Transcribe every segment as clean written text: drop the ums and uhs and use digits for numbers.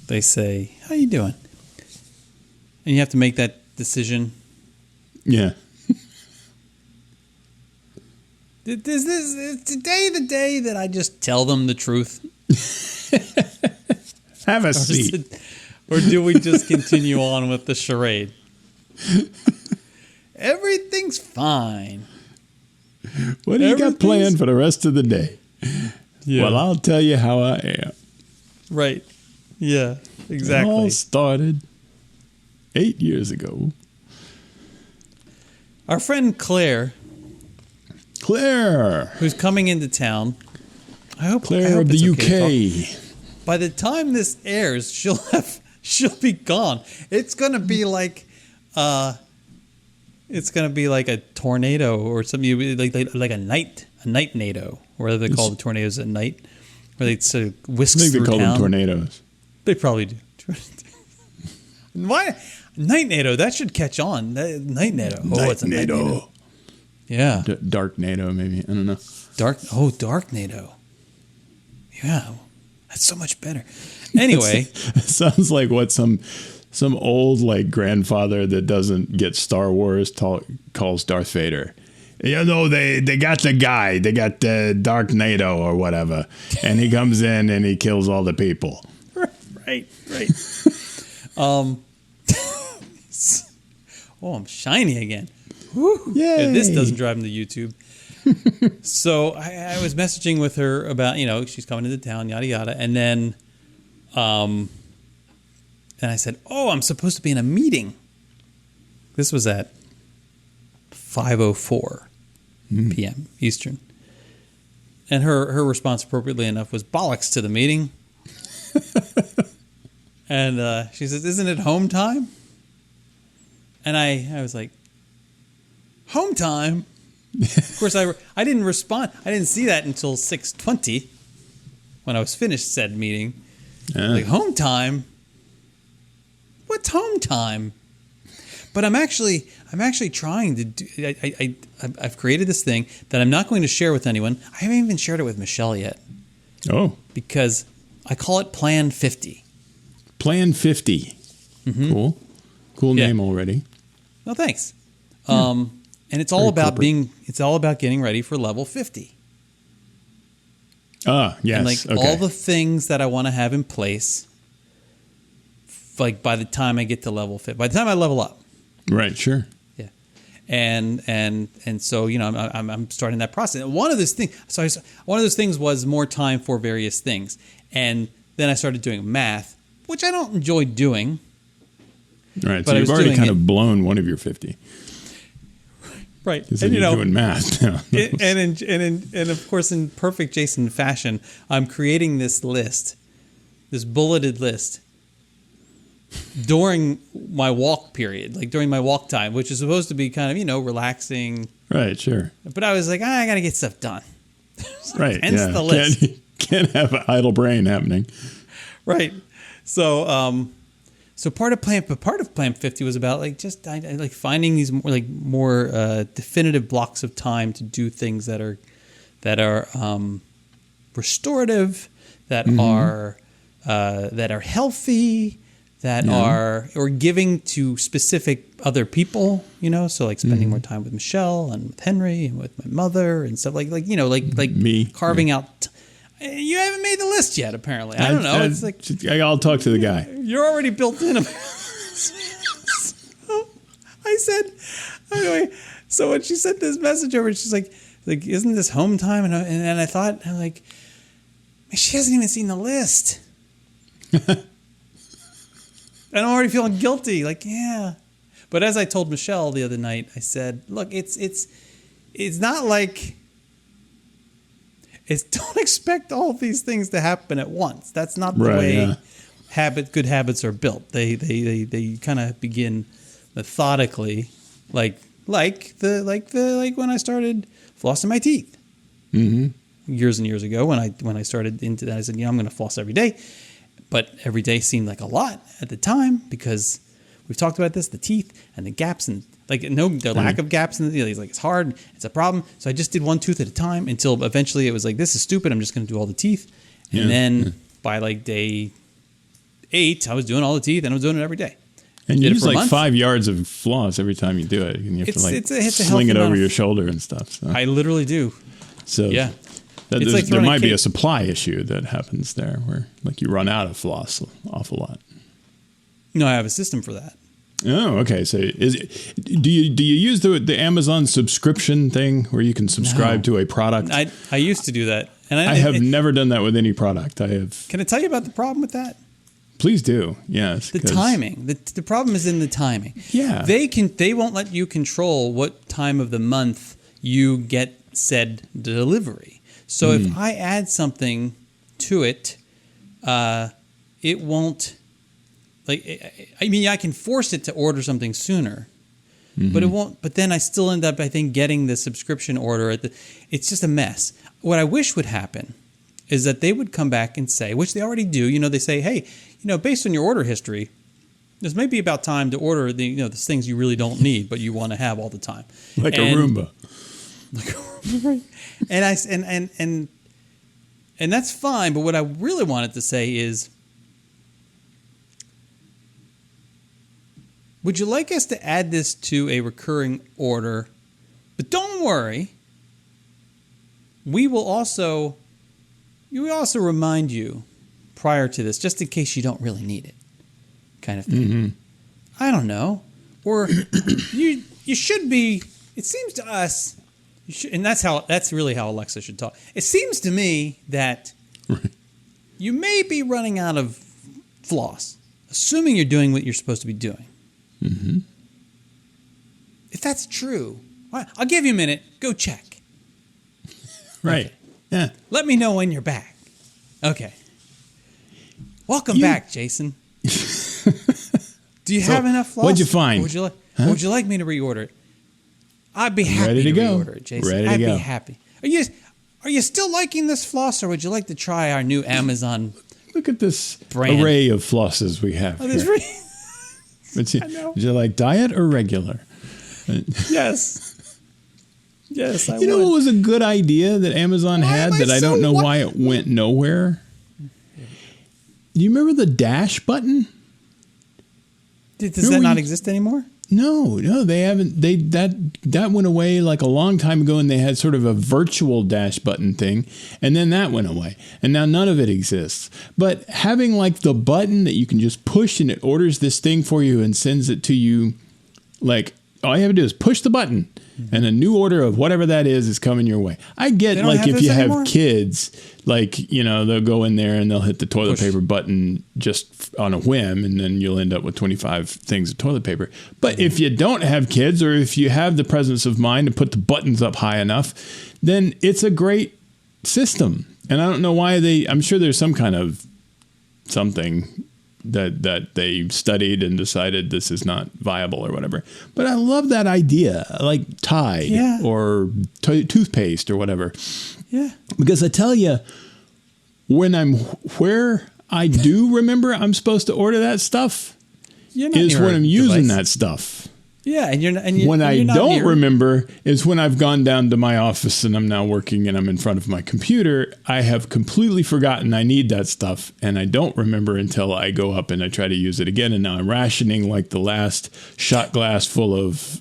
they say, "How you doing?" And you have to make that decision. Yeah. Is today the day that I just tell them the truth? Have a seat. Or do we just continue on with the charade? Everything's fine. What do you got planned for the rest of the day? Yeah. Well, I'll tell you how I am. Right. Yeah, exactly. It all started 8 years ago. Our friend Claire, who's coming into town. I hope of the UK. By the time this airs, she'll be gone. It's gonna be like a tornado or something, like a night NATO, or they call the tornadoes at night, where they sort of whisk through town. I think they call them tornadoes. They probably do. Why night NATO? That should catch on. Night NATO. Oh, it's a night NATO. Yeah. Dark NATO, maybe. I don't know. Dark NATO. Yeah. That's so much better. Anyway. It sounds like what some old like grandfather that doesn't get Star Wars calls Darth Vader. You know, they got the guy. They got Dark NATO or whatever. And he comes in and he kills all the people. Right. I'm shiny again. Woo. Yay. Yeah, this doesn't drive him to YouTube. So I was messaging with her about, she's coming into town, yada, yada. And then I said, I'm supposed to be in a meeting. This was at 5:04 p.m. Eastern. And her response, appropriately enough, was bollocks to the meeting. And she says, isn't it home time? And I was like, home time? Of course, I didn't respond. I didn't see that until 6:20 when I was finished said meeting. Like, home time? What's home time? But I'm actually trying to do. I've created this thing that I'm not going to share with anyone. I haven't even shared it with Michelle yet. Oh, because I call it Plan 50. Plan 50. Mm-hmm. Cool name already. No, thanks. And it's all about getting ready for level 50. Yes. And all the things that I want to have in place, like by the time I get to level 50, by the time I level up. Right. Sure. Yeah. And so, I'm starting that process. And one of those things was more time for various things. And then I started doing math, which I don't enjoy doing. Right. So you've already kind of blown one of your 50. Right. And you're doing math now. and of course, in perfect Jason fashion, I'm creating this list, this bulleted list, during my walk period, like during my walk time, which is supposed to be kind of, relaxing. Right, sure. But I was like, I got to get stuff done. Right. Hence the list. Can't have an idle brain happening. Right. So, part of Plan 50 was about like just I like finding these more definitive blocks of time to do things that are restorative, that are healthy, that are or giving to specific other people, so like spending more time with Michelle and with Henry and with my mother and stuff like me carving out. You haven't made the list yet, apparently. I don't know. It's like I'll talk to the guy. You're already built in. So I said, anyway. So when she sent this message over, she's like, isn't this home time? And I thought, I'm like, she hasn't even seen the list. And I'm already feeling guilty. Like, yeah. But as I told Michelle the other night, I said, look, it's not like. Don't expect all of these things to happen at once. That's not the way good habits are built. They kind of begin methodically, like when I started flossing my teeth years and years ago. When I started into that, I said, I'm going to floss every day, but every day seemed like a lot at the time because we've talked about this, the teeth and the gaps and. The lack of gaps in he's like, it's hard, it's a problem. So I just did one tooth at a time until eventually it was like, this is stupid. I'm just going to do all the teeth. And then by like day 8, I was doing all the teeth, and I was doing it every day. And you Did it use for a like month. 5 yards of floss every time you do it. And you have to like it's a sling healthy it over amount. your shoulder and stuff. So, I literally do. yeah. It's like There throwing a might be a cake. supply issue that happens there where like you run out of floss an awful lot. No, I have a system for that. Oh, okay. So do you use the Amazon subscription thing where you can subscribe to a product? I used to do that, and I have never done that with any product. I have. Can I tell you about the problem with that? Please do. Yes. The timing. The problem is in the timing. Yeah. They won't let you control what time of the month you get said delivery. So if I add something to it, it won't. Like, I mean, I can force it to order something sooner, but it won't. But then I still end up, I think, getting the subscription order. It's just a mess. What I wish would happen is that they would come back and say, which they already do. You know, they say, hey, you know, based on your order history, this may be about time to order the things you really don't need, but you want to have all the time, like a Roomba. Right. And that's fine. But what I really wanted to say is, would you like us to add this to a recurring order? But don't worry. We will also remind you prior to this, just in case you don't really need it, kind of thing. I don't know. Or you should be. It seems to us, and that's really how Alexa should talk. It seems to me that you may be running out of floss, assuming you're doing what you're supposed to be doing. If that's true, I'll give you a minute. Go check. Right. Okay. Yeah. Let me know when you're back. Okay. Welcome back, Jason. Do you have enough floss? What'd you find? Or would you like me to reorder it? I'd be happy Ready to go. reorder it, Jason. Ready to I'd go. be happy. Are you still liking this floss, or would you like to try our new Amazon? Look at this brand array of flosses we have here. Would you like diet or regular? Yes. Yes, I You know what was a good idea that Amazon had that I don't know why it went nowhere? Do you remember the dash button? Does that not exist anymore? No, they haven't. That went away like a long time ago, and they had sort of a virtual dash button thing, and then that went away, and now none of it exists. But having like the button that you can just push and it orders this thing for you and sends it to you, like all you have to do is push the button, and a new order of whatever that is coming your way. I get like if you have kids, like they'll go in there and they'll hit the toilet paper button just on a whim, and then you'll end up with 25 things of toilet paper. But if you don't have kids, or if you have the presence of mind to put the buttons up high enough, then it's a great system. And I don't know why I'm sure there's some kind of something that they studied and decided this is not viable or whatever. But I love that idea, like Tide or toothpaste or whatever. Yeah. Because I tell you, where I do remember I'm supposed to order that stuff is when I'm using that stuff. Yeah, when I don't remember is when I've gone down to my office and I'm now working and I'm in front of my computer. I have completely forgotten I need that stuff, and I don't remember until I go up and I try to use it again. And now I'm rationing like the last shot glass full of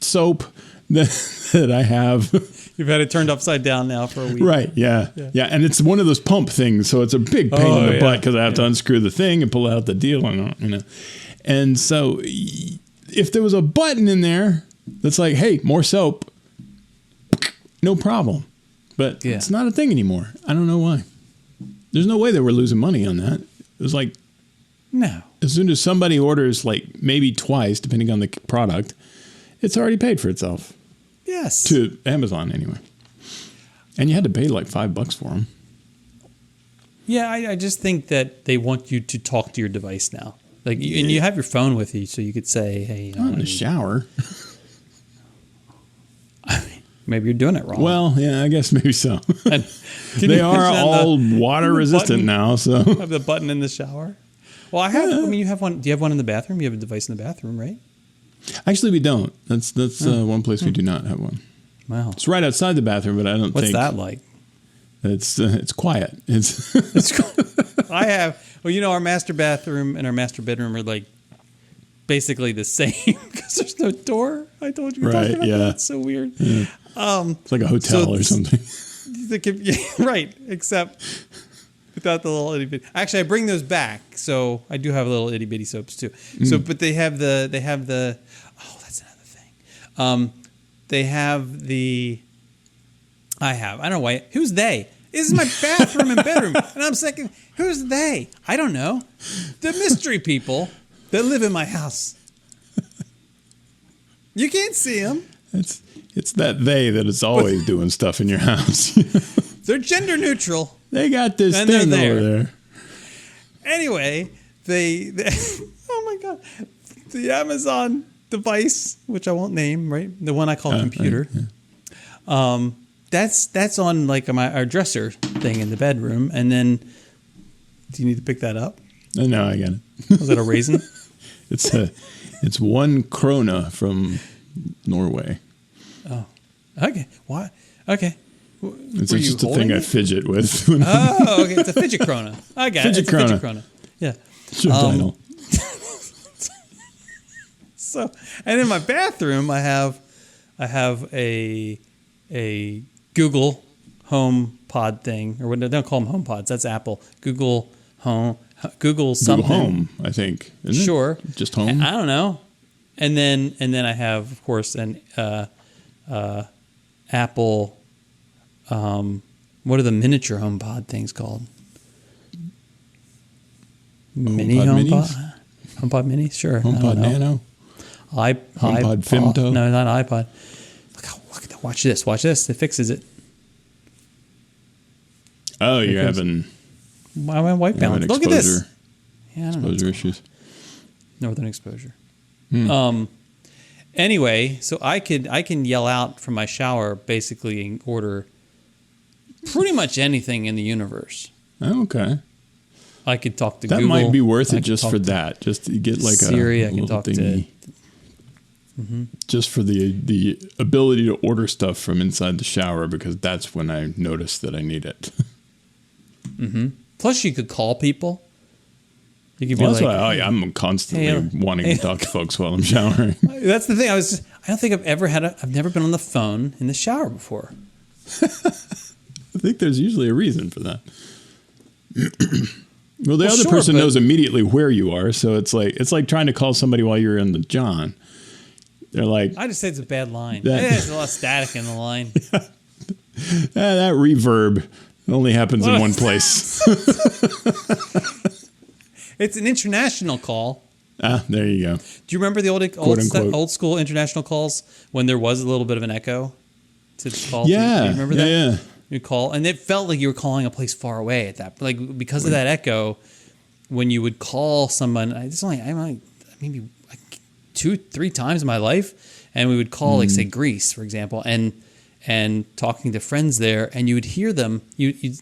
soap that I have. You've had it turned upside down now for a week. Right, yeah. And it's one of those pump things, so it's a big pain in the butt because I have to unscrew the thing and pull out the deal. And so if there was a button in there that's like, hey, more soap, no problem. But it's not a thing anymore. I don't know why. There's no way they were losing money on that. It was like, no. As soon as somebody orders like maybe twice, depending on the product, it's already paid for itself. Yes. To Amazon anyway. And you had to pay like $5 for them. Yeah, I just think that they want you to talk to your device now. Like, and you have your phone with you, so you could say, "Hey, I'm in the shower." I mean, maybe you're doing it wrong. Well, yeah, I guess maybe so. They are all water resistant now, so have the button in the shower. Well, I have. I mean, you have one. Do you have one in the bathroom? You have a device in the bathroom, right? Actually, we don't. That's one place we do not have one. Wow, it's right outside the bathroom, but I don't. What's that like? It's quiet. It's I have. Well, our master bathroom and our master bedroom are like basically the same because there's no door. I told you. Right. About Yeah. that. It's so weird. Yeah. It's like a hotel or something. Right. Except without the little itty bitty. Actually, I bring those back, so I do have little itty bitty soaps too. So, but they have the. Oh, that's another thing. They have the. I don't know why. Who's they? This is my bathroom and bedroom, and I'm thinking, who's they? I don't know. The mystery people that live in my house. You can't see them. It's that they that is always doing stuff in your house. They're gender neutral. They got this And thing they're over there. Anyway, they oh my God, the Amazon device, which I won't name, right? The one I call computer. Right, yeah. That's on like our dresser thing in the bedroom. And then, do you need to pick that up? No, I got it. Was that a raisin? It's one krona from Norway. Oh, okay. Why? Okay. It's just a thing I fidget with. Oh, okay. It's a Fidget Krone. I got it. It's a Fidget Krone. Yeah. Sure, So, and in my bathroom, I have a Google Home Pod thing, or what? Don't call them Home Pods. That's Apple. Google Home. Google something. Google Home, I think. Isn't Sure. It? Just Home. I don't know. And then I have, of course, an Apple. What are the miniature HomePod things called? Mini HomePod? HomePod Mini? Sure. HomePod Nano? HomePod Femto? No, not iPod. Look at that. Watch this. Watch this. It fixes it. Oh, you're having white balance. Look at this. Yeah, I don't know. Exposure issues. Northern exposure. Anyway, so I can yell out from my shower basically and order pretty much anything in the universe. Oh, okay. I could talk to that Google. That might be worth it just for that. Just to get like Siri, a I can little talk thingy. To. Just for the ability to order stuff from inside the shower, because that's when I notice that I need it. Plus, you could call people. You could be that's like, why I'm constantly wanting to talk to folks while I'm showering. That's the thing. I don't think I've never been on the phone in the shower before. I think there's usually a reason for that. Well, the other person knows immediately where you are, so it's like trying to call somebody while you're in the John. They're like, I just say it's a bad line. There's a lot of static in the line. That reverb only happens in one place. It's an international call. There you go. Do you remember the old school international calls when there was a little bit of an echo to call? Yeah. Do you remember that? Yeah. You call, and it felt like you were calling a place far away at that. Like because of that echo, when you would call someone, it's only maybe like 2-3 times in my life, and we would call like say Greece, for example, and talking to friends there, and you would hear them. You'd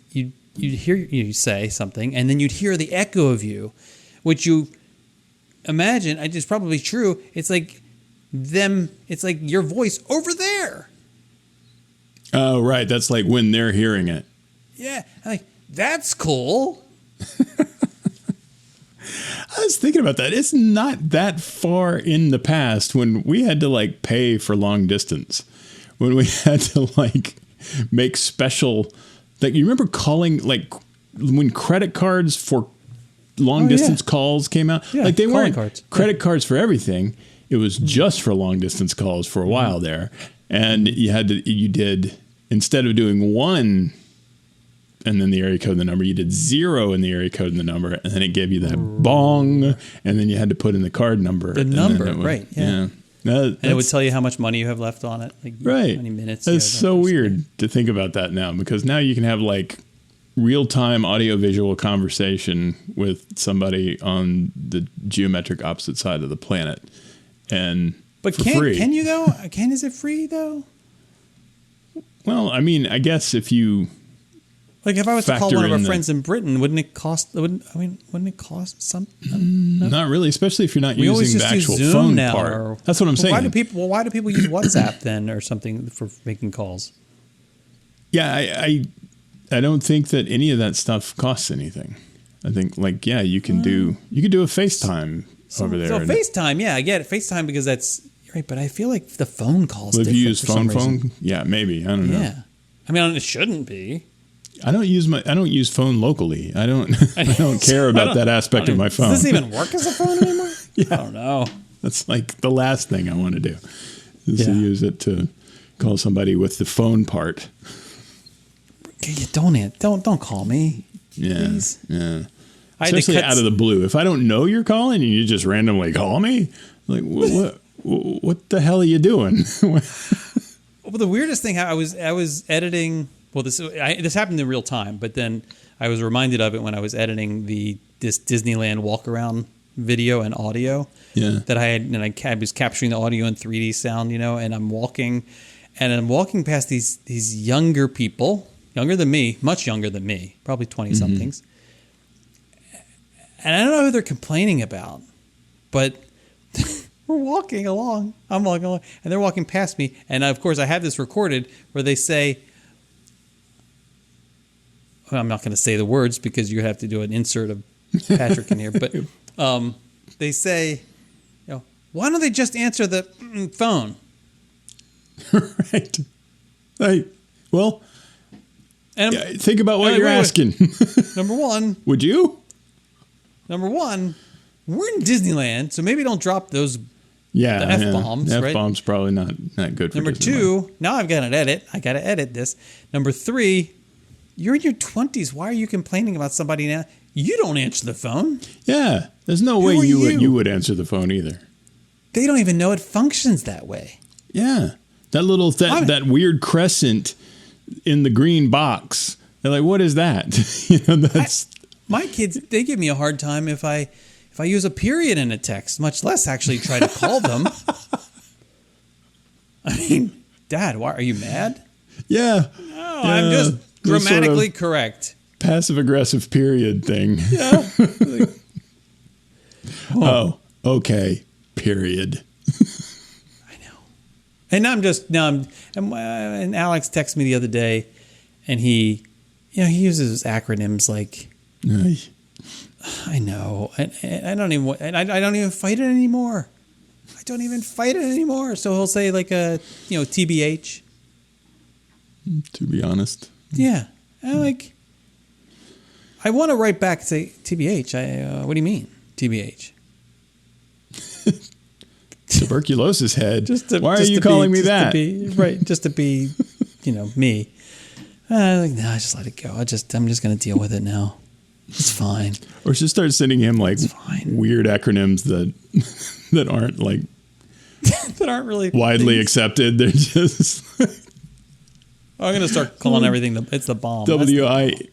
hear you say something, and then you'd hear the echo of you, which you imagine. It's probably true. It's like them. It's like your voice over there. Oh, right. That's like when they're hearing it. Yeah, I'm like that's cool. I was thinking about that. It's not that far in the past when we had to like pay for long distance, when we had to like make special. Like you remember calling like when credit cards for long distance calls came out. Yeah, like they weren't credit cards cards for everything. It was just for long distance calls for a while there, and you did instead of doing 1 and then the area code and the number, you did 0 in the area code and the number, and then it gave you that bong, and then you had to put in the card number. The number, right? Yeah. And it would tell you how much money you have left on it. Like right. How many minutes. That's so weird to think about that now, because now you can have like real-time audio-visual conversation with somebody on the geometric opposite side of the planet, but for free. Can you though? Is it free though? Well, I mean, I guess if you like, if I was to call one of our friends in Britain, wouldn't it cost? Wouldn't it cost something? No? Not really, especially if you're not using the actual phone part. That's what I'm saying. Why do people use WhatsApp then or something for making calls? Yeah, I don't think that any of that stuff costs anything. I think you can do a FaceTime over there. So FaceTime, yeah, I get it. FaceTime because that's right, but I feel like the phone calls. If you use phone, yeah, maybe I don't know. Yeah, I mean it shouldn't be. I don't use phone locally. I don't care about that aspect of my phone. Does this even work as a phone anymore? Yeah. I don't know. That's like the last thing I want to do is to use it to call somebody with the phone part. You don't call me. Yeah. Please. Yeah. Especially out of the blue. If I don't know you're calling and you just randomly call me, like what the hell are you doing? Well, the weirdest thing, I was editing. Well, this happened in real time, but then I was reminded of it when I was editing this Disneyland walk around video and audio. Yeah. That I had, and I was capturing the audio and 3D sound, and I'm walking past these younger people, younger than me, much younger than me, probably 20 somethings. And I don't know who they're complaining about, but we're walking along. I'm walking along, and they're walking past me. And of course, I have this recorded where they say, well, I'm not going to say the words because you have to do an insert of Patrick in here. But they say, why don't they just answer the phone? Right. Right. Well, think about what you're asking. Number one. Would you? Number one, we're in Disneyland, so maybe don't drop those the F-bombs, right? F-bombs probably not good for Number Disneyland. two, now I've got to edit. I got to edit this. Number three, you're in your 20s. Why are you complaining about somebody now? You don't answer the phone. Yeah. There's no way you would answer the phone either. They don't even know it functions that way. Yeah. That weird crescent in the green box. They're like, what is that? That's... My kids, they give me a hard time if I use a period in a text, much less actually try to call them. I mean, Dad, why are you mad? Yeah. No, I'm just grammatically correct. Passive-aggressive period thing. Yeah. Oh, okay. Period. I know. And Alex texted me the other day, and he uses acronyms like. I know. I don't even fight it anymore. So he'll say like TBH. To be honest. Yeah. I want to write back and say TBH. What do you mean TBH? Tuberculosis head. Why are you calling me that? Just to be, me. No, just let it go. I'm just going to deal with it now. It's fine. Or just start sending him like weird acronyms that aren't like that aren't really widely accepted. They're just. I'm gonna start calling everything it's the bomb. WINSAT.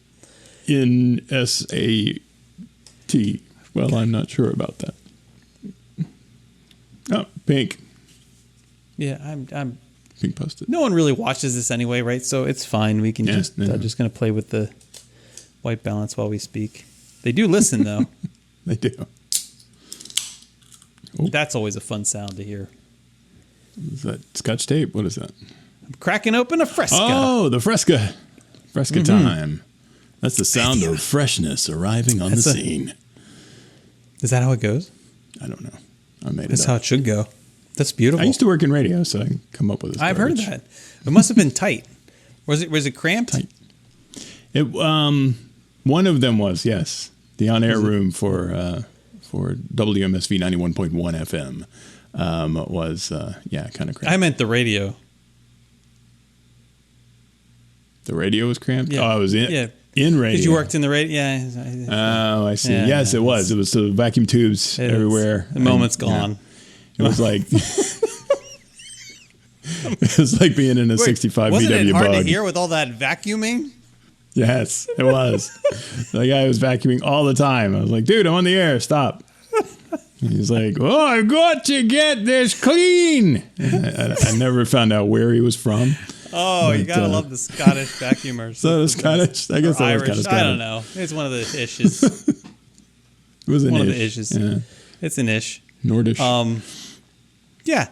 Well, I'm not sure about that. Oh, pink. Yeah, I'm pink posted. No one really watches this anyway, right? So it's fine. We can I'm just gonna play with the white balance while we speak. They do listen, though. They do. Oh. That's always a fun sound to hear. Is that Scotch tape? What is that? I'm cracking open a Fresca. Oh, the Fresca. Fresca time. That's the sound of freshness arriving on the scene. Is that how it goes? I don't know. I made it That's up. how it should go. That's beautiful. I used to work in radio, so I can come up with this. I've heard that. It must have been tight. Was it cramped? Tight. One of them was, yes. The on-air room for WMSV 91.1 FM was, kind of cramped. I meant the radio. The radio was cramped? Yeah. Oh, I was in radio. Because you worked in the radio? Yeah. Oh, I see. Yeah, yes, it was. It was the vacuum tubes everywhere. The moment's gone. Yeah. It was like... it was like being in a 65 wasn't VW it hard Bug. to hear with all that vacuuming? Yes, it was. The guy was vacuuming all the time. I was like, dude, I'm on the air. Stop. He's like, oh, I've got to get this clean. I never found out where he was from. Oh, but, you got to love the Scottish vacuumers. So the Scottish? I guess that was kind of Scottish. I don't know. It's one of the ishes. It was an one ish. of the ishes. Yeah. It's an ish. Nordish. Yeah.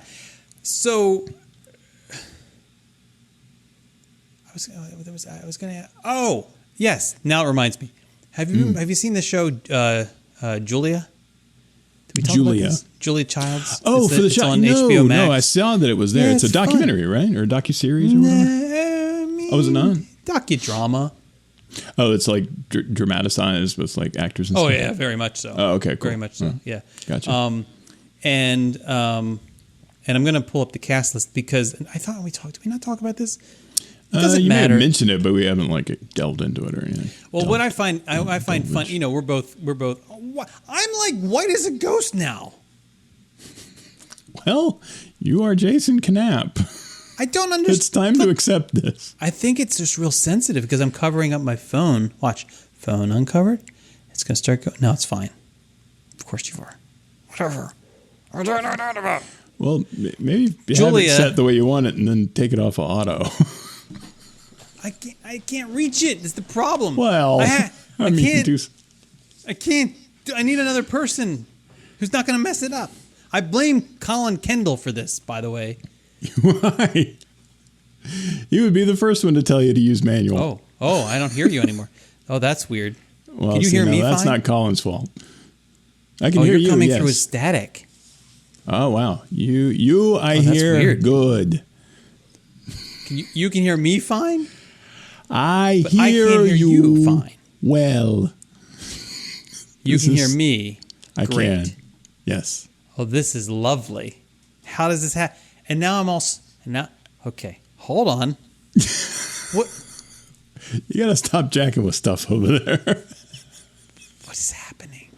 So... I was going to... Oh, yes. Now it reminds me. Have you seen the show Julia? Did we talk Julia. about this? Julia Childs. Oh, for the show. on No, HBO Max. no, I saw that it was there. Yeah, it's a it's documentary, right? Or a docuseries or whatever? Oh, is it not? Docudrama. Oh, it's like dramatized with like actors and Oh stuff. yeah, very much so. Oh, okay, cool. Very much so. Yeah. Gotcha. And I'm going to pull up the cast list because I thought did we not talk about this? It doesn't you matter. may have mentioned it, but we haven't like delved into it or anything. Well, what I find fun, you know, we're both. I'm like white as a ghost now. Well, you are Jason Knapp. I don't understand. It's time to accept this. I think it's just real sensitive because I'm covering up my phone. Watch, phone uncovered. It's going to start going. No, it's fine. Of course you are. Whatever. Well, maybe Julia, have it set the way you want it and then take it off of auto. I can't reach it. It's the problem. Well, I can't. do... I can't. I need another person who's not going to mess it up. I blame Colin Kendall for this, by the way. Why? He would be the first one to tell you to use manual. Oh, I don't hear you anymore. Oh, that's weird. Well, can you hear me that's fine? not Colin's fault. I can hear you. You're coming yes. through with static. Oh wow, you I hear weird. good. You can hear me fine? I But I hear can't hear you fine. Well, You can hear me. I Great. can. Yes. Oh, this is lovely. How does this happen? And now I'm all... Okay, hold on. What You gotta stop jacking with stuff over there. What is happening?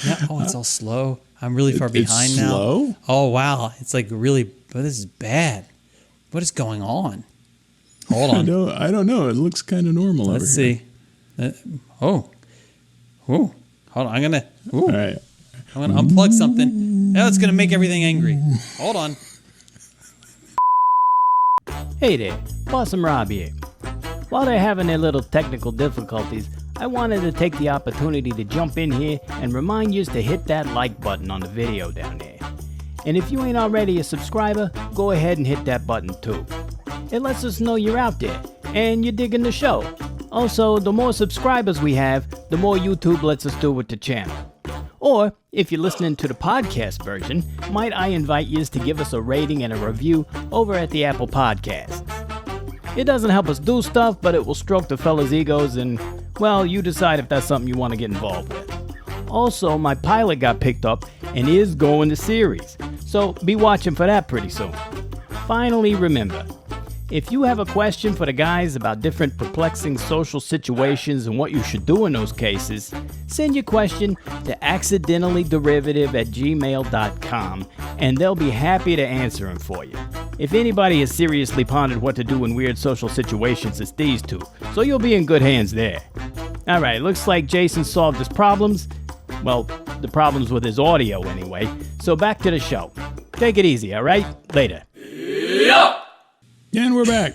Now, it's all slow. I'm really far behind it's now. Slow? Oh, wow. It's like really... But this is bad. What is going on? Hold on. I don't know. It looks kind of normal Let's over here. see. Hold on. I'm gonna. All right. I'm gonna unplug something. Now it's gonna make everything angry. Hold on. Hey there, Possum Rob here. While they're having their little technical difficulties, I wanted to take the opportunity to jump in here and remind you to hit that like button on the video down there. And if you ain't already a subscriber, go ahead and hit that button too. It lets us know you're out there and you're digging the show. Also, the more subscribers we have, the more YouTube lets us do with the channel. Or, if you're listening to the podcast version, might I invite you to give us a rating and a review over at the Apple Podcasts. It doesn't help us do stuff, but it will stroke the fellas' egos and, well, you decide if that's something you want to get involved with. Also, my pilot got picked up and is going to series, so be watching for that pretty soon. Finally, remember, if you have a question for the guys about different perplexing social situations and what you should do in those cases, send your question to accidentallyderivative@gmail.com and they'll be happy to answer them for you. If anybody has seriously pondered what to do in weird social situations, it's these two, so you'll be in good hands there. Alright, looks like Jason solved his problems. Well, the problems with his audio anyway. So back to the show. Take it easy, alright? Later. Yeah. And we're back.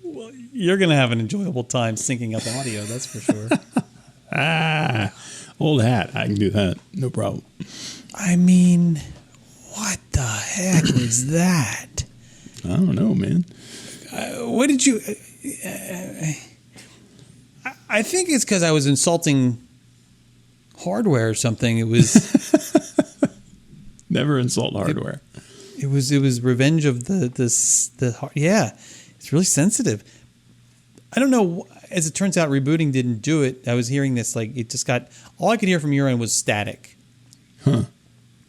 Well, you're gonna have an enjoyable time syncing up audio. That's for sure. Old hat. I can do that. No problem. I mean, what the heck was that? I don't know, man. What did you... I think it's because I was insulting hardware or something. It was... Never insult hardware. It was revenge of the yeah. It's really sensitive. I don't know. As it turns out, rebooting didn't do it. I was hearing this like it just got... All I could hear from your end was static. Huh.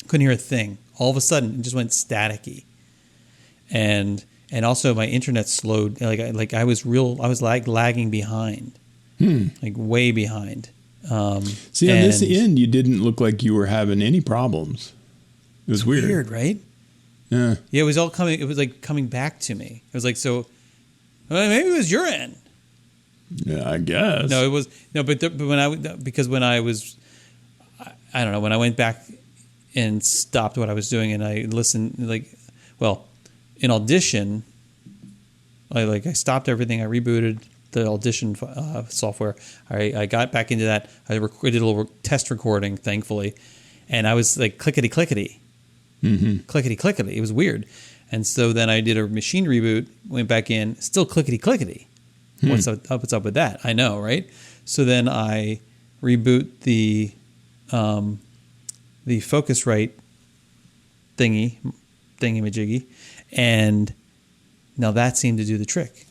Couldn't hear a thing. All of a sudden, it just went staticky. And also my internet slowed. Like I was lagging behind. Like way behind. See, on this end, you didn't look like you were having any problems. It was weird. Weird, right? Yeah. Yeah, it was all coming. It was like coming back to me. It was like, so well, maybe it was your end. Yeah, I guess. No, it was no, but when I was, I don't know, when I went back and stopped what I was doing and I listened, in Audition, I stopped everything. I rebooted the Audition software. I got back into that. I did a little test recording, thankfully, and I was like clickety. Clickety clickety. It was weird. And so then I did a machine reboot, went back in, still clickety clickety. What's up with that? I know, right? So then I reboot the Focusrite thingy-majiggy, and now that seemed to do the trick.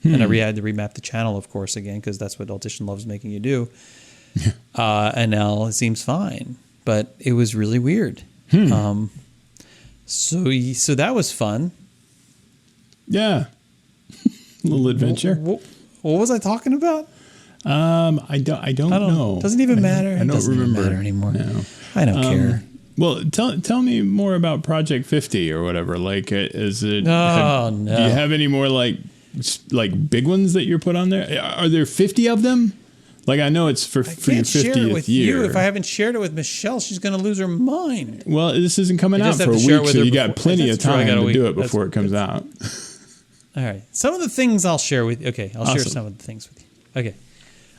And I had to remap the channel, of course, again, because that's what Audition loves making you do. And now it seems fine, but it was really weird. So that was fun. Yeah. Little adventure. What was I talking about? I don't know. Doesn't even matter. I don't remember matter anymore. No. I don't care. Well, tell me more about Project 50 or whatever. Like, is it? No. Do you have any more like big ones that you're put on there? Are there 50 of them? Like, I know it's for your 50th year. If I haven't shared it with Michelle, she's going to lose her mind. Well, this isn't coming out for a week, so you got plenty of time to do it before it comes out. All right. Some of the things I'll share with you. Okay, I'll share some of the things with you. Okay.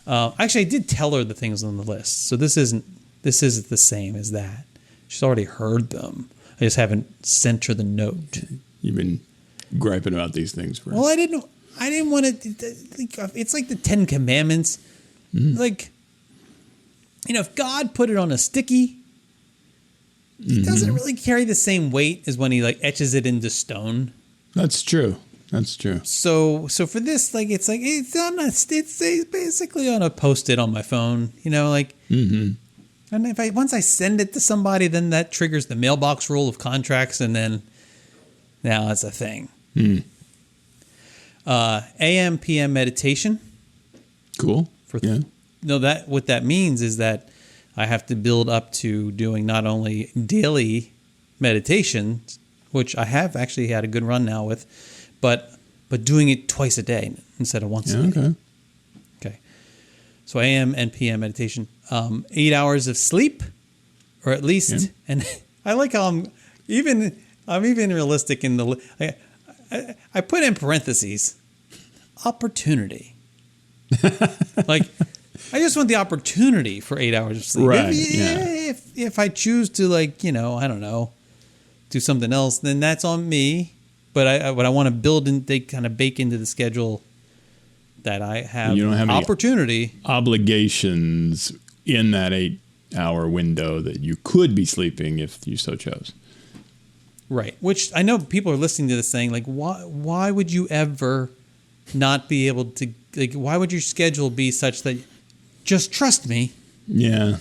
Actually, I did tell her the things on the list, so this isn't the same as that. She's already heard them. I just haven't sent her the note. You've been griping about these things for. Well, I didn't want to. It's like the 10 Commandments. Like, if God put it on a sticky, it doesn't really carry the same weight as when he etches it into stone. That's true. So for this, it's basically on a Post-it on my phone. And once I send it to somebody, then that triggers the mailbox rule of contracts, and then now it's a thing. AM PM meditation. Cool. What that means is that I have to build up to doing not only daily meditation, which I have actually had a good run now with, but doing it twice a day instead of once a day. Okay. So AM and PM meditation. 8 hours of sleep, or at least, and I like how I'm even realistic in the. I put in parentheses, opportunity. I just want the opportunity for 8 hours of sleep. Right. If I choose to I don't know, do something else, then that's on me. But I want to build and they kind of bake into the schedule that I have. You don't have opportunity obligations in that 8-hour window that you could be sleeping if you so chose. Right. Which I know people are listening to this saying why would you ever not be able to why would your schedule be such that just trust me? Yeah.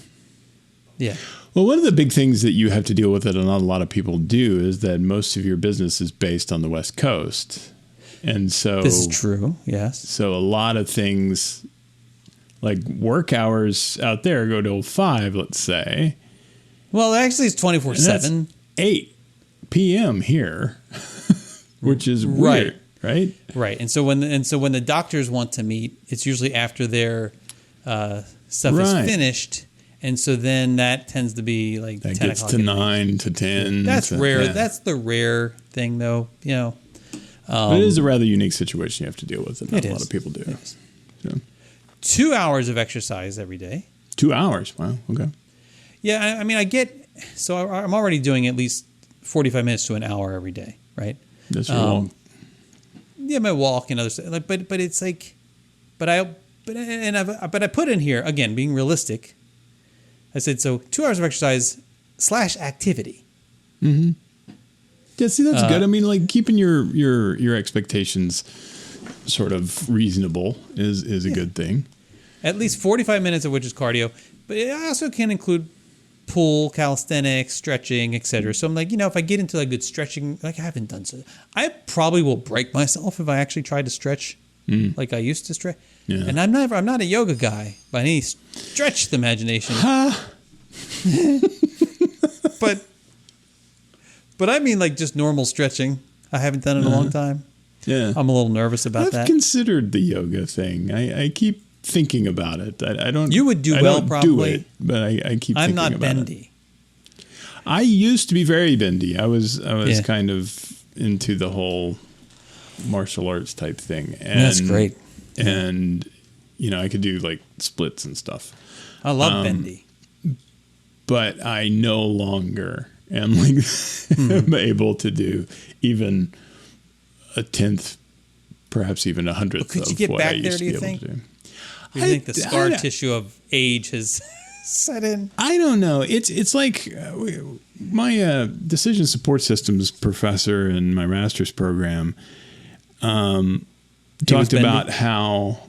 Well, one of the big things that you have to deal with that not a lot of people do is that most of your business is based on the West Coast. And so this is true, yes. So a lot of things like work hours out there go till 5, let's say. Well, actually it's 24/7. 8 p.m. here, which is weird, right? Right. And so when the doctors want to meet, it's usually after their stuff is finished. And so then that tends to be that 10 gets to 9 to 10. That's rare. Yeah. That's the rare thing, though. But it is a rather unique situation you have to deal with, and not a lot of people do. So. 2 hours of exercise every day. 2 hours? Wow. Okay. Yeah, I'm already doing at least 45 minutes to an hour every day, right? That's your walk. Yeah, my walk and other stuff. But it's but I put in here again, being realistic. I said, so 2 hours of exercise / activity. Mm-hmm. Yeah, see, that's good. I mean, keeping your expectations sort of reasonable is a good thing. At least 45 minutes of which is cardio. But I also can include pool, calisthenics, stretching, etc. So I'm if I get into good stretching, I haven't done so. I probably will break myself if I actually try to stretch like I used to stretch. Yeah. And I'm not a yoga guy by any stretch of the imagination. But I mean just normal stretching. I haven't done it in a long time. Yeah. I'm a little nervous about that. I've considered the yoga thing. I keep thinking about it. I don't. You would do well, probably. Do it, but I keep thinking about it. I'm not bendy. I used to be very bendy. I was kind of into the whole martial arts type thing. And that's great. And I could do splits and stuff. I love bendy. But I no longer am able to do even a 10th perhaps even a hundredth Could you of get what I back used there, to do be you able think? to do. Do you think the scar tissue of age has set in? I don't know. It's like my decision support systems professor in my master's program talked about how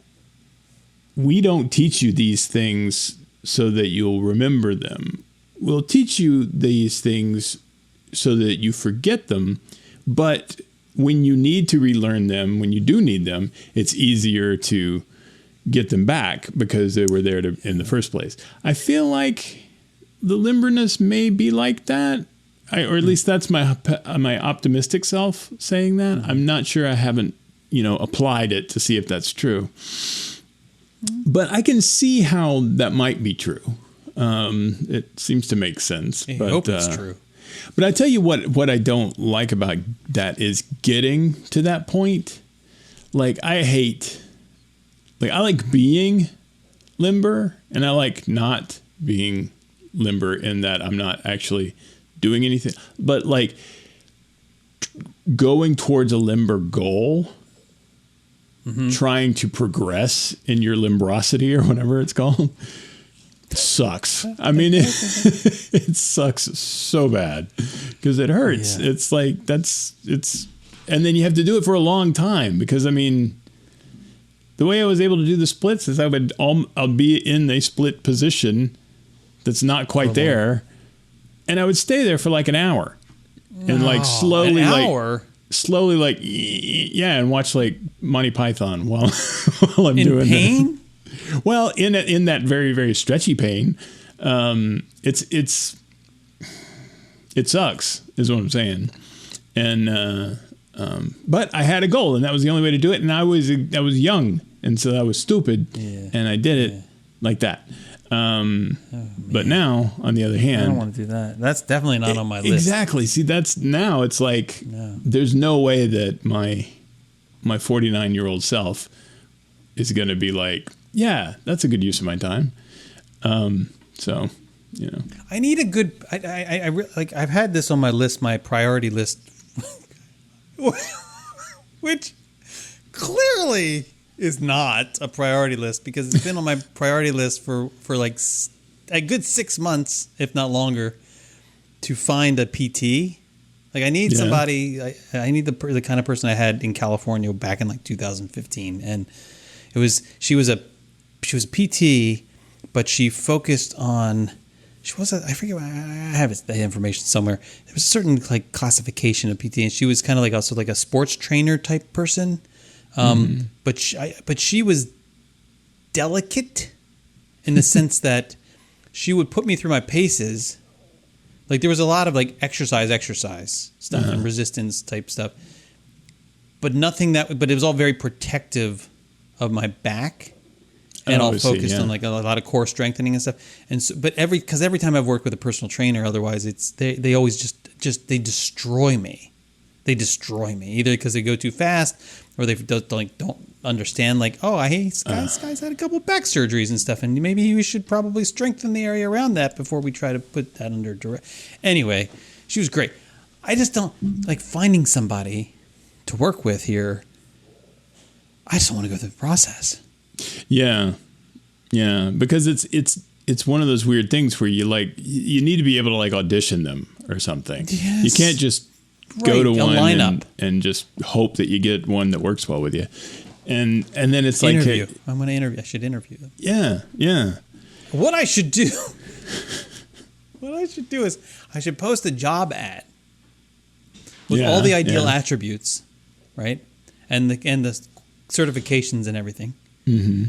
we don't teach you these things so that you'll remember them. We'll teach you these things so that you forget them, but when you need to relearn them, when you do need them, it's easier to get them back because they were there in the first place. I feel like the limberness may be like that, or at least that's my optimistic self saying that. I'm not sure. I haven't, applied it to see if that's true. But I can see how that might be true. It seems to make sense. I hope it's true. But I tell you what I don't like about that is getting to that point. Like I like being limber, and I like not being limber in that I'm not actually doing anything. But like going towards a limber goal, trying to progress in your limbrosity or whatever it's called, sucks. I mean, it sucks so bad because it hurts. Yeah. It's like and then you have to do it for a long time because I mean, the way I was able to do the splits is I'll be in a split position that's not quite there, and I would stay there for like an hour, and like slowly, and watch like Monty Python while I'm doing pain. That. Well, in that very, very stretchy pain, it sucks is what I'm saying, and but I had a goal, and that was the only way to do it, and I was young, and so I was stupid, and I did it like that. But now, on the other hand, I don't want to do that. That's definitely not on my list. Exactly. See, it's like there's no way that my 49-year-old self is going to be like, yeah, that's a good use of my time. So, I need a good. I've had this on my list, my priority list, which clearly is not a priority list because it's been on my priority list for like a good 6 months, if not longer, to find a PT. Like I need somebody. I need the kind of person I had in California back in like 2015, and she was a PT, but she focused on. I forget. I have the information somewhere. There was a certain like classification of PT, and she was kind of like also like a sports trainer type person. But she was delicate in the sense that she would put me through my paces. Like there was a lot of like exercise stuff and resistance type stuff, but but it was all very protective of my back and all focused on like a lot of core strengthening and stuff. And so, but every time I've worked with a personal trainer, otherwise they always just they destroy me. They destroy me either because they go too fast or they don't understand like, oh, this guy's had a couple back surgeries and stuff, and maybe we should probably strengthen the area around that before we try to put that under direct. Anyway, she was great. I just don't like finding somebody to work with here. I just don't want to go through the process. Yeah, because it's one of those weird things where you need to be able to like audition them or something. Yes. You can't just go to one and just hope that you get one that works well with you. And then it's like interview. I'm going to interview. I should interview them. Yeah. What I should do is I should post a job ad with all the ideal attributes, right? And the certifications and everything. Mm-hmm.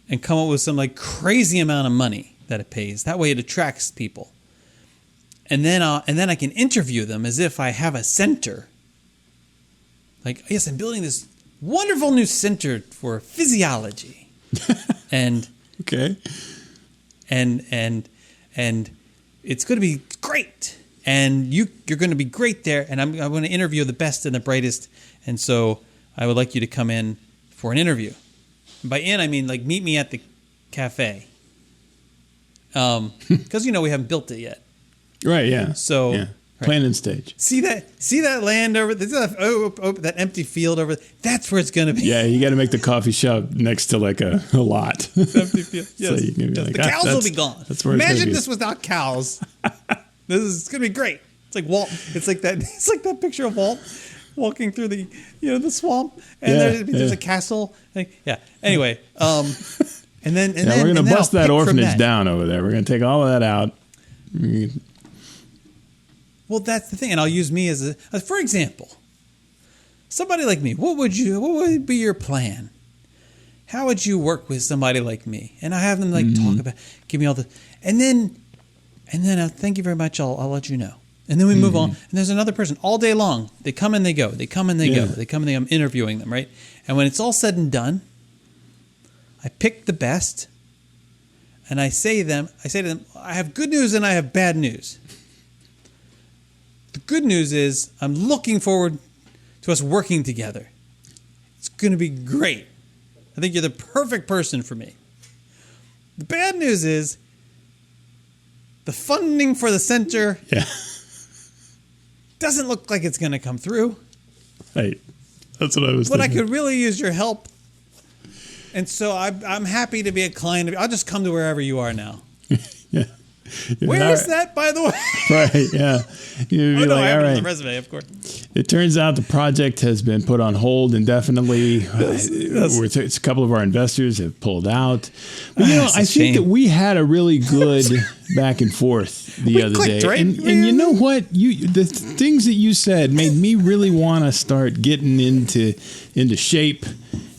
And come up with some like crazy amount of money that it pays. That way it attracts people. And then I can interview them as if I have a center. Like, yes, I'm building this wonderful new center for physiology. and okay. And it's going to be great. And you're going to be great there. And I'm going to interview the best and the brightest. And so I would like you to come in for an interview. And by in, I mean like meet me at the cafe. Because we haven't built it yet. Right, yeah. So, Planning stage. See that land over there? That empty field over there? That's where it's going to be. Yeah, you got to make the coffee shop next to like a lot. Empty field. Yes. So you can be like, the cows will be gone. That's where Imagine this without cows. It's going to be great. It's like Walt. It's like that picture of Walt walking through the swamp, and there's a castle. Yeah. Anyway, and then we're going to bust that orphanage down over there. We're going to take all of that out. Well, that's the thing, and I'll use me as for example. Somebody like me, what would be your plan? How would you work with somebody like me? And I have them talk about, give me all the, and then thank you very much. I'll let you know. And then we move on. And there's another person all day long. They come and they go. They come and they go. They come and they go. I'm interviewing them, right? And when it's all said and done, I pick the best, and I say to them, I have good news and I have bad news. The good news is I'm looking forward to us working together. It's going to be great. I think you're the perfect person for me. The bad news is the funding for the center doesn't look like it's going to come through. Hey, that's what I was thinking. But I could really use your help. And so I'm happy to be a client. I'll just come to wherever you are now. Yeah. Where is that, by the way? Right, yeah. You'd be I have it on right. the resume, of course. It turns out the project has been put on hold indefinitely. A couple of our investors have pulled out. But, I think that we had a really good back and forth the other day. Right? And you know what? The things that you said made me really want to start getting into shape.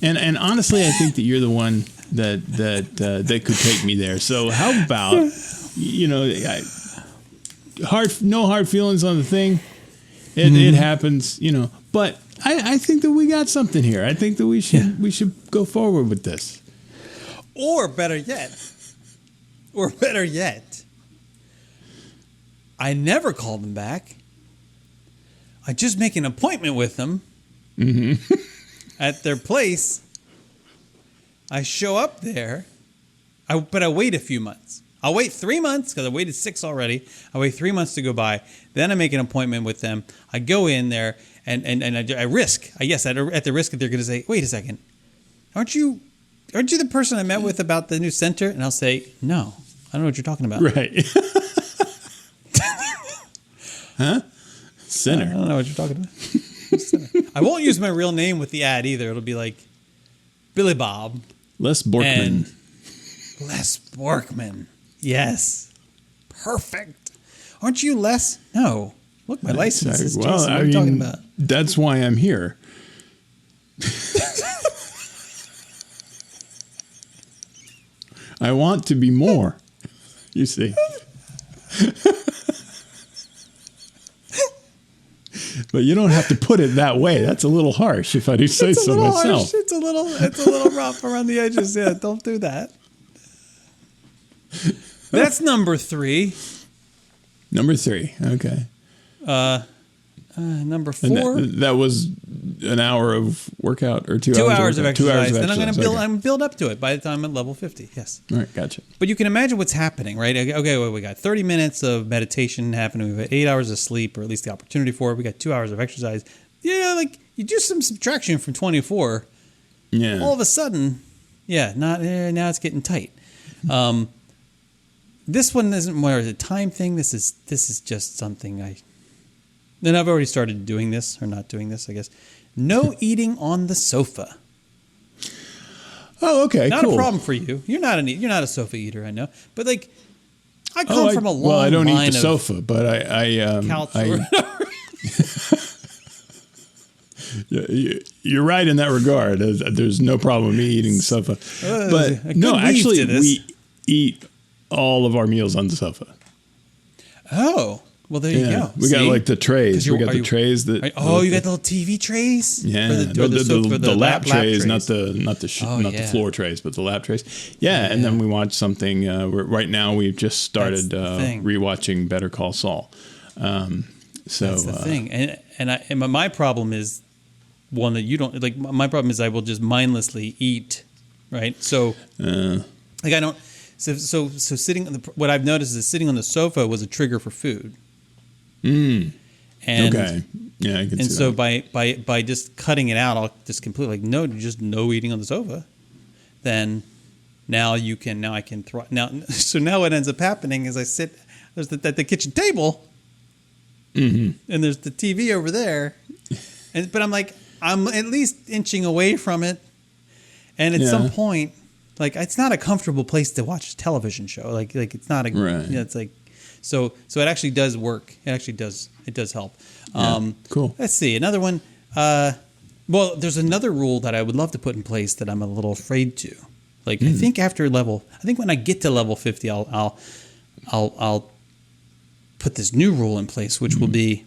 And honestly, I think that you're the one that could take me there. So how about... no hard feelings on the thing. It happens, But I think that we got something here. I think that we should go forward with this. Or better yet, I never call them back. I just make an appointment with them at their place. I show up there, but I wait a few months. I'll wait 3 months because I waited 6 already. I wait 3 months to go by. Then I make an appointment with them. I go in there and I risk. At the risk that they're going to say, "Wait a second, aren't you the person I met with about the new center?" And I'll say, "No, I don't know what you're talking about." Right. Huh? Center. I don't know what you're talking about. I won't use my real name with the ad either. It'll be like Billy Bob. Les Borkman. Les Borkman. Yes. Perfect. Aren't you Les? No. Look, my license is Jason. What are you talking about? That's why I'm here. I want to be more. You see. But you don't have to put it that way. That's a little harsh if I do say so myself. Harsh. It's a little rough around the edges. Yeah, don't do that. That's number 3. Number 3. Okay. Number 4. That was an hour of workout or 2 hours. 2 hours of exercise. 2 hours of then I'm going to build. Okay. I'm build up to it by the time I'm at level 50. Yes. All right. Gotcha. But you can imagine what's happening, right? Okay. Well, we got 30 minutes of meditation happening. We have 8 hours of sleep, or at least the opportunity for it. We got 2 hours of exercise. Yeah, like you do some subtraction from 24. Yeah. All of a sudden, now it's getting tight. This one isn't more of a time thing. This is just something Then I've already started doing this, or not doing this, I guess. No eating on the sofa. Oh, okay, not cool. a problem for you. You're not a sofa eater, I know. But like, I come from a long line. Well, I don't eat the sofa, but you're right in that regard. There's no problem with me eating the sofa. But no, actually, we eat all of our meals on the sofa. Oh. Well, there you go. We got like the trays. We got the trays that. You got the little TV trays. Yeah, the lap trays, not the floor trays, but the lap trays. Yeah, and then we watch something. Right now, we've just started rewatching Better Call Saul. That's the thing, and my problem is one that you don't like. My problem is I will just mindlessly eat, right? So, I don't. So sitting. What I've noticed is sitting on the sofa was a trigger for food. And, okay. Yeah, I can see so that. by just cutting it out, I'll just completely no eating on the sofa. Then now I can so now what ends up happening is I sit at the kitchen table, and there's the TV over there, but I'm at least inching away from it, and at some point, like, it's not a comfortable place to watch a television show. Like it's not a it's like so it actually does work. It does help. Cool. Let's see another one. Well, there's another rule that I would love to put in place that I'm a little afraid to. Like, I think when I get to level 50, I'll put this new rule in place, which will be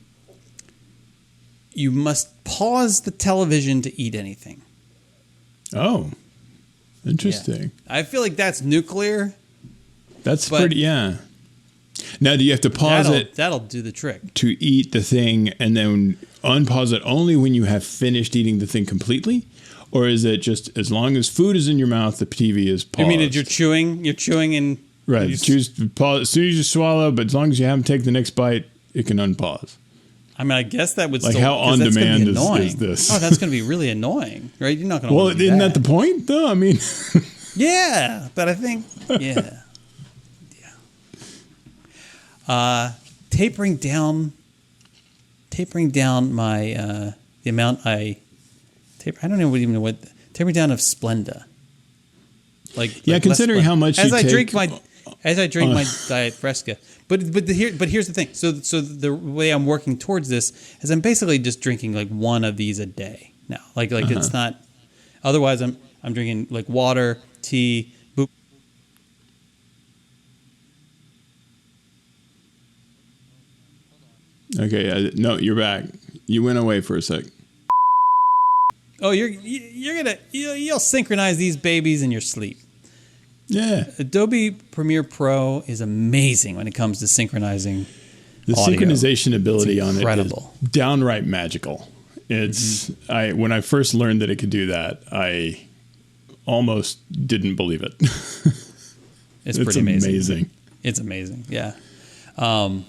you must pause the television to eat anything. Oh, interesting. Yeah. I feel like that's nuclear. That's pretty, yeah. Now, do you have to pause it? That'll do the trick. To eat the thing and then unpause it only when you have finished eating the thing completely? Or is it just as long as food is in your mouth, the TV is paused? You mean you're chewing and... Right. Choose to pause as soon as you swallow, but as long as you haven't taken the next bite, it can unpause. I mean, I guess that would like still... how on demand is this? Oh, that's going to be really annoying, right? You're not going to Well, isn't that the point, though? I mean... Yeah, but I think... Yeah. Tapering down my... the amount I don't even know what... Tapering down of Splenda. Considering how much as I drink my Diet Fresca. But here's the thing. So the way I'm working towards this is I'm basically just drinking like one of these a day now. Like it's not. Otherwise, I'm drinking like water, tea. Boop. Okay. No, you're back. You went away for a sec. Oh, you'll synchronize these babies in your sleep. Yeah. Adobe Premiere Pro is amazing when it comes to synchronizing the audio. Synchronization ability on it is downright magical. It's when I first learned that it could do that, I almost didn't believe it. It's pretty amazing. It's amazing. Yeah. And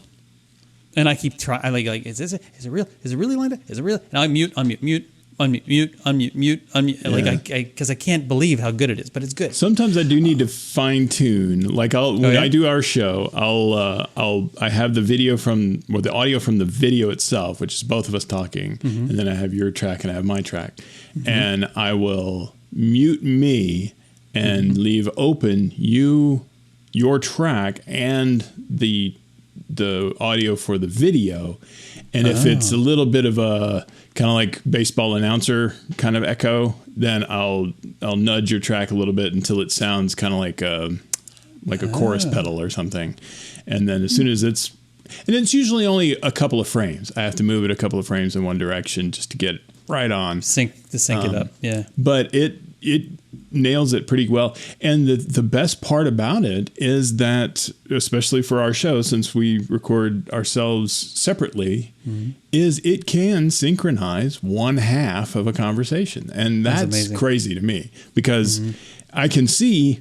I keep trying. I like is it real? Is it really Linda? Is it real? And I mute. Like because I can't believe how good it is, but it's good. Sometimes I do need to fine tune. Like when I do our show, I have the the audio from the video itself, which is both of us talking, and then I have your track and I have my track, and I will mute me and leave open your track and the audio for the video, and if it's a little bit of a kind of like baseball announcer kind of echo, then I'll nudge your track a little bit until it sounds kind of like a chorus pedal or something. And then as soon as it's usually only a couple of frames. I have to move it a couple of frames in one direction just to get it right on. Sync it up. Yeah. But it nails it pretty well. And the best part about it is that, especially for our show, since we record ourselves separately, is it can synchronize one half of a conversation. And that's crazy to me because I can see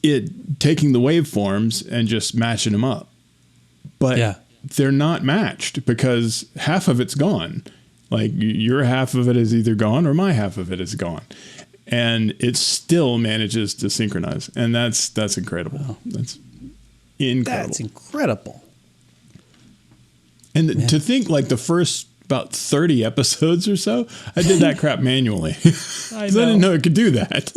it taking the waveforms and just matching them up. But they're not matched because half of it's gone. Like your half of it is either gone or my half of it is gone. And it still manages to synchronize. And that's incredible. Wow. That's incredible. That's incredible. And to think like the first about 30 episodes or so, I did that crap manually. I didn't know it could do that.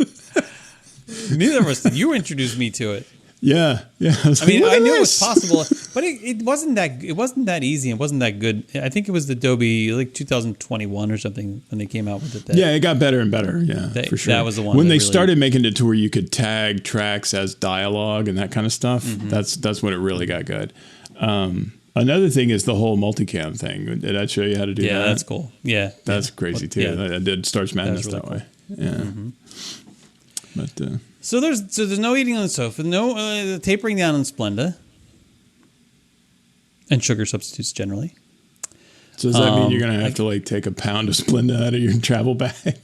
Neither of us did. You introduced me to it. Yeah. I mean, I knew it was possible, but it wasn't that easy. It wasn't that good. I think it was the Adobe like 2021 or something when they came out with it. Yeah, it got better and better. Yeah, for sure. That was the one when they started making it to where you could tag tracks as dialogue and that kind of stuff. That's when it really got good. Another thing is the whole multicam thing. Did I show you how to do that? Yeah, that's cool. Yeah, that's crazy too. Yeah. I did Starch Madness really that way. Yeah, but. So there's no eating on the sofa, no tapering down on Splenda, and sugar substitutes generally. So does that mean you're gonna have to like take a pound of Splenda out of your travel bag?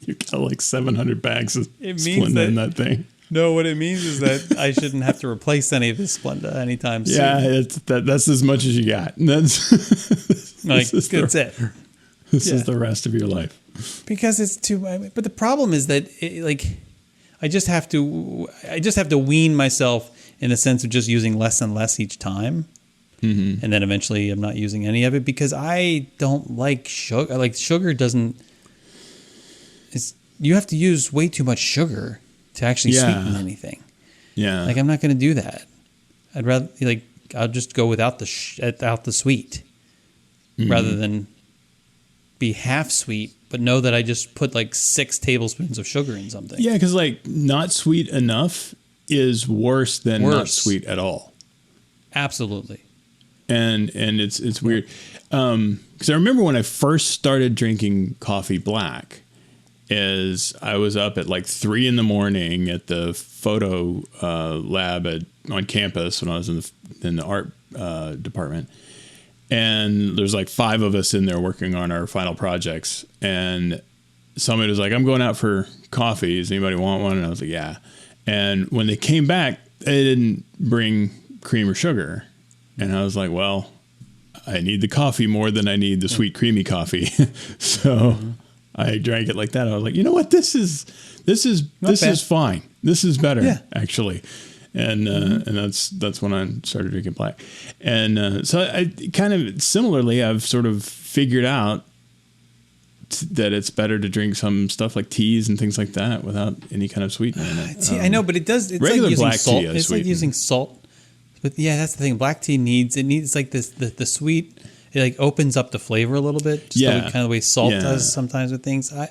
You got like 700 bags of Splenda in that thing. No, what it means is that I shouldn't have to replace any of his Splenda anytime soon. Yeah, that's as much as you got. That's like that's it. This is the rest of your life. Because it's too. But the problem is that I just have to wean myself in the sense of just using less and less each time. And then eventually I'm not using any of it because I don't like sugar. Like sugar doesn't. You have to use way too much sugar to actually sweeten anything. Yeah. Like I'm not going to do that. I'd rather I'll just go without the sweet, rather than be half sweet, but know that I just put like 6 tablespoons of sugar in something. Yeah, because like not sweet enough is worse than not sweet at all. Absolutely. And it's weird because I remember when I first started drinking coffee black, is I was up at like 3 a.m. at the photo lab on campus when I was in the art department, and there's like 5 of us in there working on our final projects, and somebody was like, "I'm going out for coffee. Does anybody want one?" And I was like, "Yeah." And when they came back, they didn't bring cream or sugar. And I was like, well, I need the coffee more than I need the sweet creamy coffee. So I drank it like that. I was like, you know what? This is fine. This is better, actually. And that's when I started drinking black. And so I kind of similarly, I've sort of figured out that it's better to drink some stuff like teas and things like that without any kind of sweetener in it. I know, but it does. It's regular like using black salt. tea It's like using salt. But yeah, that's the thing. Black tea needs like this. The sweet, it like opens up the flavor a little bit. Just kind of the way salt does sometimes with things. And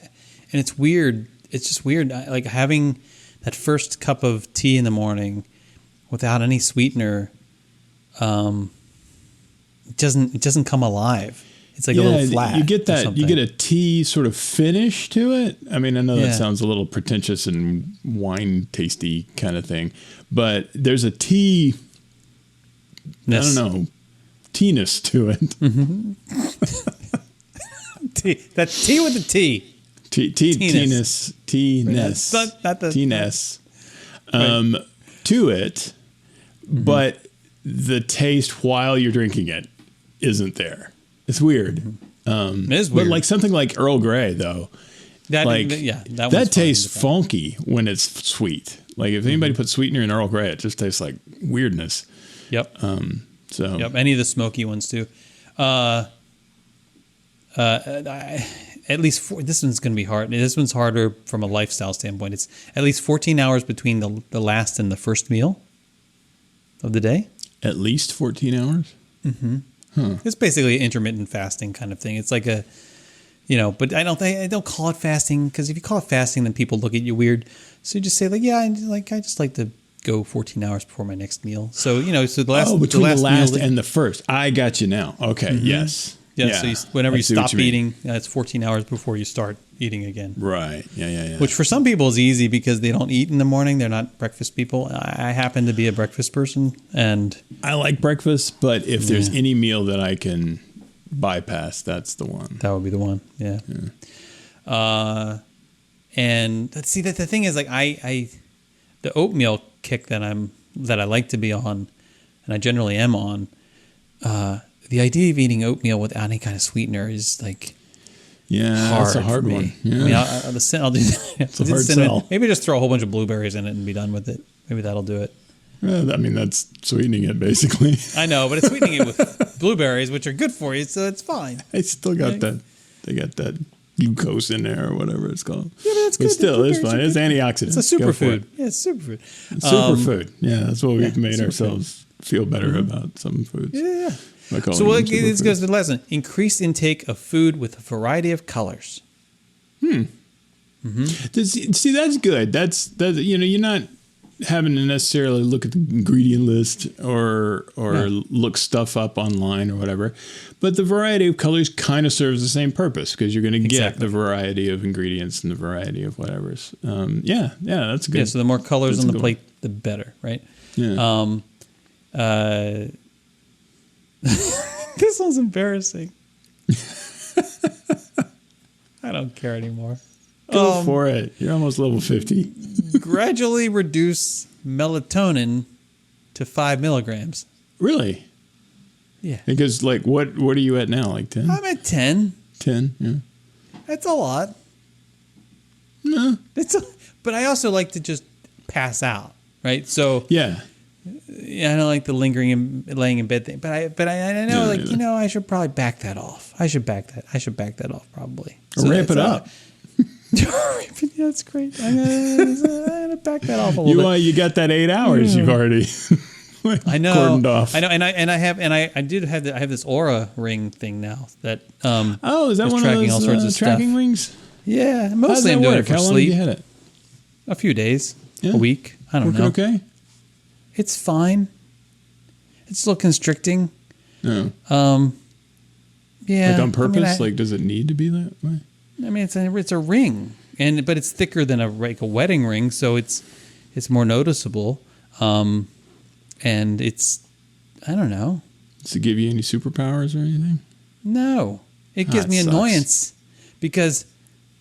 it's weird. It's just weird. Like having that first cup of tea in the morning without any sweetener. It doesn't come alive. It's like a little flat. You get that. You get a tea sort of finish to it. I mean, I know that sounds a little pretentious and wine tasty kind of thing, but there's a tea. I don't know, tea-ness to it. Mm-hmm. That tea with the T. Tea-ness. Tea-ness. To it, but the taste while you're drinking it isn't there. It's weird. It is weird. But like something like Earl Grey, though, that tastes funky when it's sweet. Like if anybody puts sweetener in Earl Grey, it just tastes like weirdness. Yep. Any of the smoky ones too. At least this one's going to be hard. This one's harder from a lifestyle standpoint. It's at least 14 hours between the last and the first meal of the day. At least 14 hours? Mm-hmm. Huh. It's basically an intermittent fasting kind of thing. It's like a, but I don't call it fasting because if you call it fasting, then people look at you weird. So you just say I just like to go 14 hours before my next meal. So, so between the last and the first. I got you now. Okay. Mm-hmm. Yes. Yeah. So whenever you stop eating, it's 14 hours before you start eating again. Right. Yeah. Which for some people is easy because they don't eat in the morning. They're not breakfast people. I happen to be a breakfast person, and I like breakfast. But if there's any meal that I can bypass, that's the one. That would be the one. Yeah. And see that the thing is the oatmeal kick that I like to be on, and I generally am on. The idea of eating oatmeal without any kind of sweetener is hard. That's a hard one. Yeah. I mean, I'll do that. It's a hard sell. Maybe just throw a whole bunch of blueberries in it and be done with it. Maybe that'll do it. I mean, that's sweetening it basically. I know, but it's sweetening it with blueberries, which are good for you, so it's fine. I still got that. They got that glucose in there or whatever it's called. Yeah, but that's good. But still, it's fine. It's antioxidant. It's a superfood. Yeah, it's superfood. Superfood. Yeah, that's what we've made ourselves feel better about some foods. Yeah. So this goes to the lesson. Increased intake of food with a variety of colors. Mm-hmm. See, that's good. That's you're not having to necessarily look at the ingredient list or look stuff up online or whatever. But the variety of colors kind of serves the same purpose because you're going to get the variety of ingredients and the variety of whatever's. That's good. Yeah, so the more colors on the plate, the better, right? Yeah. This one's embarrassing. I don't care anymore. Go for it. You're almost level 50. gradually reduce melatonin to 5 milligrams. Really? Yeah. Because, like, what are you at now? Like 10? I'm at 10. 10, yeah. That's a lot. No. But I also like to just pass out, right? So Yeah. I don't like the lingering and laying in bed thing. But I know, I should probably back that off. I should back that off probably. Or ramp it up. That's great. I'm gonna back that off a little bit. You got that 8 hours you've already I know. cordoned off. I know, and I have this Aura ring thing now that is that one tracking of all those sorts of tracking stuff. rings? Yeah, mostly I'm doing it for How long sleep. have you had it? A few days, Yeah. a week. I don't know. Okay. It's fine. It's still constricting. No. Yeah. Like on purpose? Does it need to be that way? I mean, it's a ring, but it's thicker than a wedding ring, so it's more noticeable. And it's, I don't know. Does it give you any superpowers or anything? No, it gives me sucks. annoyance because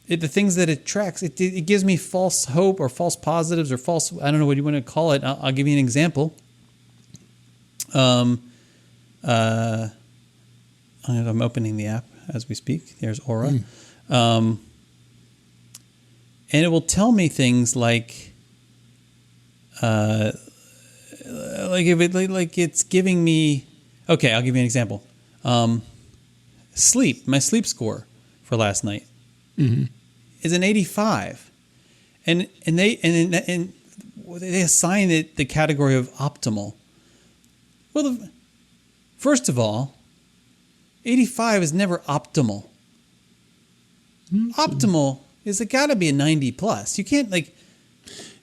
the things that it tracks, it gives me false hope or false positives or false, I don't know what you want to call it. I'll give you an example. I'm opening the app as we speak. There's Aura. And it will tell me things like it's giving me. Okay, I'll give you an example. Sleep. My sleep score for last night is an 85, and they assign it the category of optimal. Well, first of all, 85 is never optimal. Optimal is it got to be a 90 plus. You can't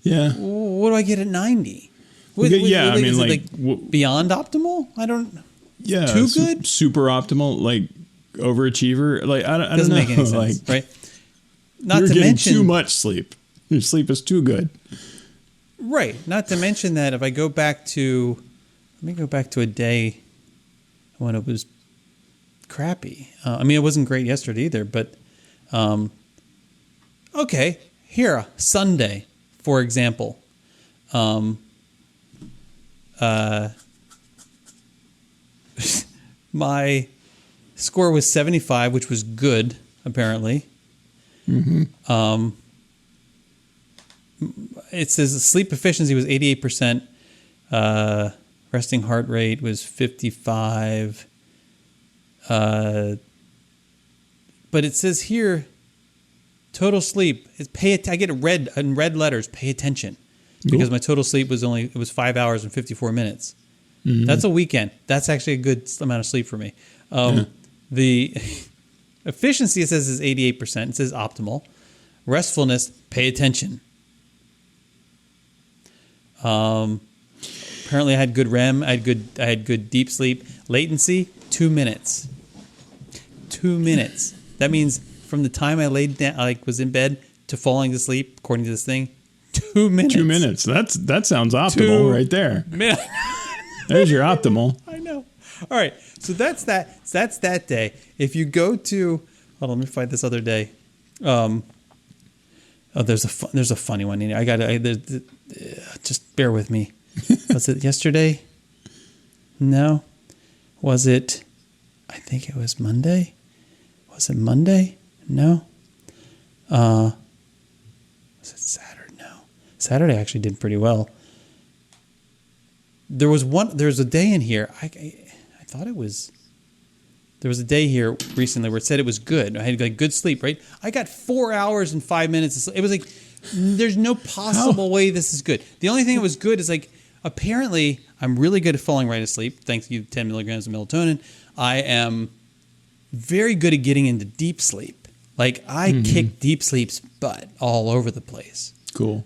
Yeah. What do I get at 90? Beyond optimal? I don't. Yeah. Too good? Super optimal, overachiever. I don't Doesn't know. make any sense, right? Not You're to getting mention too much sleep. Your sleep is too good. Right. Not to mention that if I go back to, let me go back to a day when it was crappy. It wasn't great yesterday either, but okay. Here, Sunday, for example. My score was 75, which was good, apparently. It says sleep efficiency was 88%. Resting heart rate was 55. But it says here, total sleep is I get in red letters, pay attention. Because my total sleep was 5 hours and 54 minutes. That's a weekend. That's actually a good amount of sleep for me. The efficiency, it says, is 88%. It says optimal. Restfulness, pay attention. Apparently I had good REM. I had good deep sleep. Latency, 2 minutes. 2 minutes. That means from the time I laid down, was in bed to falling to sleep, according to this thing, 2 minutes. 2 minutes. That sounds optimal right there. There's your optimal. I know. All right. So that's that. So that's that day. If you go to, hold on, let me find this other day. There's a funny one in here. Just bear with me. Was it yesterday? No. Was it? I think it was Monday. Was it Monday? No. Was it Saturday? No. Saturday actually did pretty well. There's a day in here. I thought it was. There was a day here recently where it said it was good. I had good sleep, right? I got 4 hours and 5 minutes of sleep. It was there's no possible way this is good. The only thing that was good is apparently I'm really good at falling right asleep. Thanks to 10 milligrams of melatonin. I am very good at getting into deep sleep. I kick deep sleep's butt all over the place. Cool.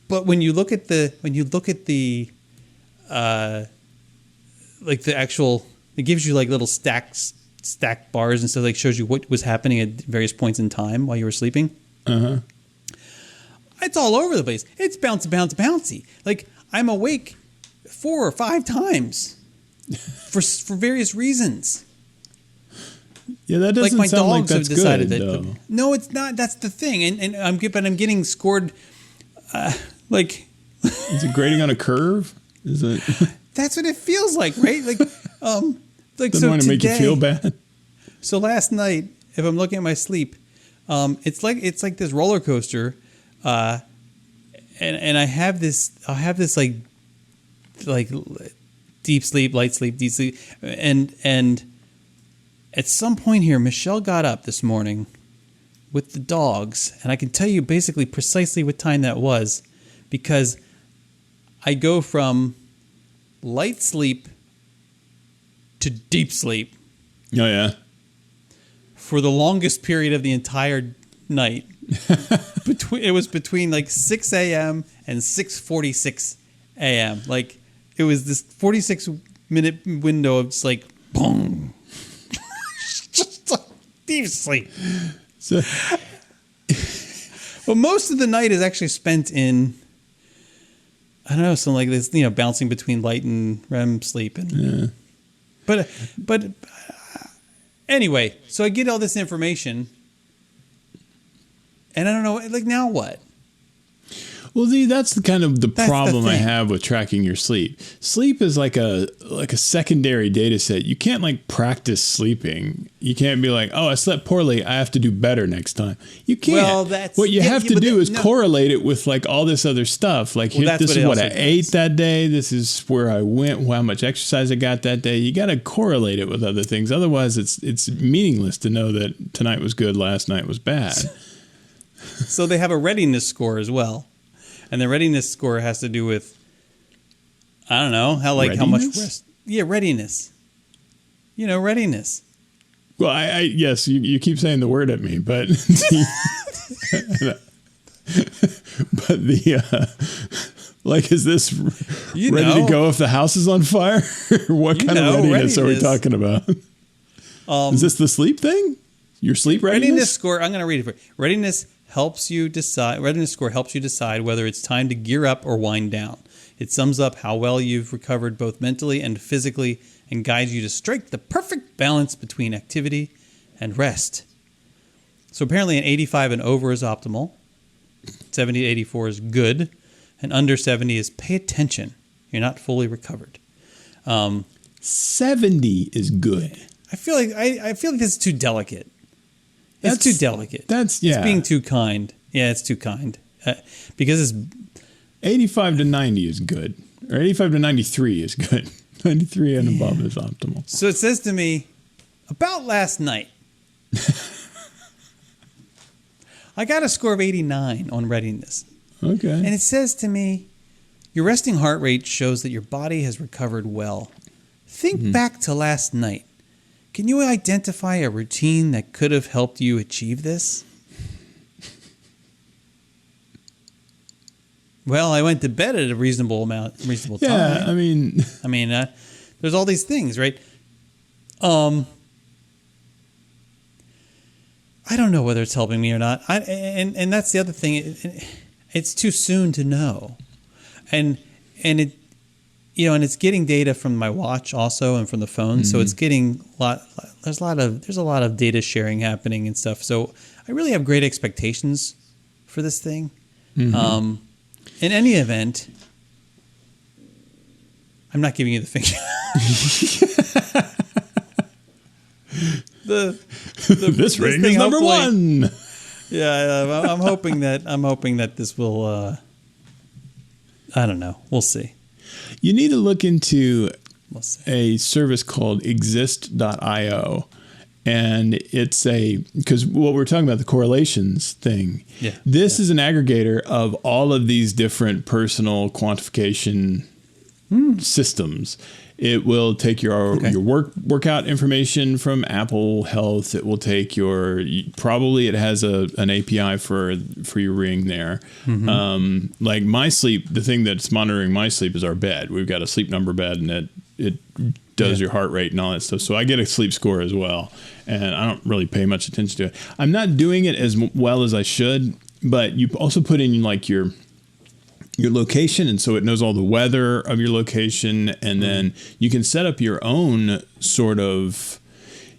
But when you look at the actual, it gives you little stacked bars and stuff, shows you what was happening at various points in time while you were sleeping. It's all over the place. It's bouncy. I'm awake 4 or 5 times for various reasons. Yeah, that doesn't my sound dogs like that's have decided good, that. though. No, it's not. That's the thing. And I'm getting scored Like, is it grading on a curve? Is it? That's what it feels like, right? Like, Doesn't want to make you feel bad. So last night, if I'm looking at my sleep, it's like this roller coaster, and I have this like deep sleep, light sleep, deep sleep, and at some point here, Michelle got up this morning with the dogs, and I can tell you basically precisely what time that was, because I go from light sleep to deep sleep. Oh, yeah. For the longest period of the entire night. It was between like 6 a.m. and 6:46 a.m. Like, it was this 46-minute window of just like, boom. Just like deep sleep. So, well, most of the night is actually spent in, I don't know, something like this, bouncing between light and REM sleep. And, yeah. But anyway, so I get all this information, and I don't know, like, now what? Well, that's the kind of the problem the I thing. have with tracking your sleep. Sleep is like a secondary data set. You can't like practice sleeping. You can't be like, oh, I slept poorly, I have to do better next time. You can't. Well, what you have to do is correlate it with like all this other stuff. Like, this is what I ate that day. This is where I went. How much exercise I got that day. You got to correlate it with other things. Otherwise, it's meaningless to know that tonight was good, last night was bad. So they have a readiness score as well. And the readiness score has to do with, I don't know, how much rest. Yeah, readiness. Readiness. Well, yes, you keep saying the word at me, but like, is this ready to go if the house is on fire? What kind of readiness are we talking about? Is this the sleep thing? Your sleep readiness score. I'm going to read it for you. Readiness score helps you decide whether it's time to gear up or wind down. It sums up how well you've recovered both mentally and physically and guides you to strike the perfect balance between activity and rest. So apparently an 85 and over is optimal. 70 to 84 is good. And under 70 is pay attention. You're not fully recovered. 70 is good. I feel like this is too delicate. It's too delicate. It's being too kind. Yeah, it's too kind. Because it's 85 to 90 is good. Or 85 to 93 is good. 93 and above is optimal. So it says to me, about last night, I got a score of 89 on readiness. Okay. And it says to me, your resting heart rate shows that your body has recovered well. Think back to last night. Can you identify a routine that could have helped you achieve this? Well, I went to bed at a reasonable time. Yeah, I mean, there's all these things, right? I don't know whether it's helping me or not. And that's the other thing. It's too soon to know, and it. And it's getting data from my watch also and from the phone. So it's getting there's a lot of data sharing happening and stuff. So I really have great expectations for this thing. In any event, I'm not giving you the finger. this rating is number one. Yeah, I'm hoping that this will. I don't know. We'll see. You need to look into a service called exist.io. And it's because what we're talking about, the correlations thing. Yeah. This is an aggregator of all of these different personal quantification systems. It will take your workout information from Apple Health. It will take it has an API for your Ring there. Like my sleep, the thing that's monitoring my sleep is our bed. We've got a Sleep Number bed, and it does your heart rate and all that stuff. So I get a sleep score as well, and I don't really pay much attention to it. I'm not doing it as well as I should, but you also put in like your location, and so it knows all the weather of your location, and then you can set up your own sort of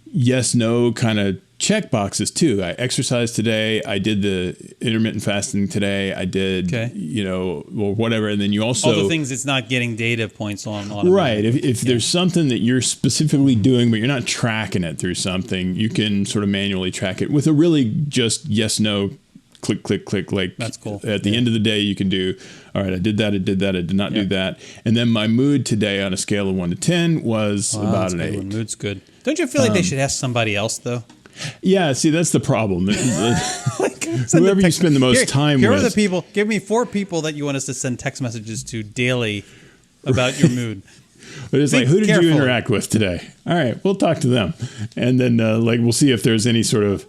yes no kind of check boxes too. I exercised today. I did the intermittent fasting today. I did, or whatever. And then you also all the things it's not getting data points on. Right. If there's something that you're specifically doing, but you're not tracking it through something, you can sort of manually track it with a really just yes, no, click, click, click. Like that's cool. At the end of the day, you can do, all right, I did that. I did not do that. And then my mood today on a scale of 1 to 10 was about an 8. Mood's good. Don't you feel like they should ask somebody else though? Yeah, see, that's the problem. Whoever you spend the most time with. Here are the people. Give me 4 people that you want us to send text messages to daily about your mood. But it's like, who did you interact with today? All right, we'll talk to them. And then we'll see if there's any sort of,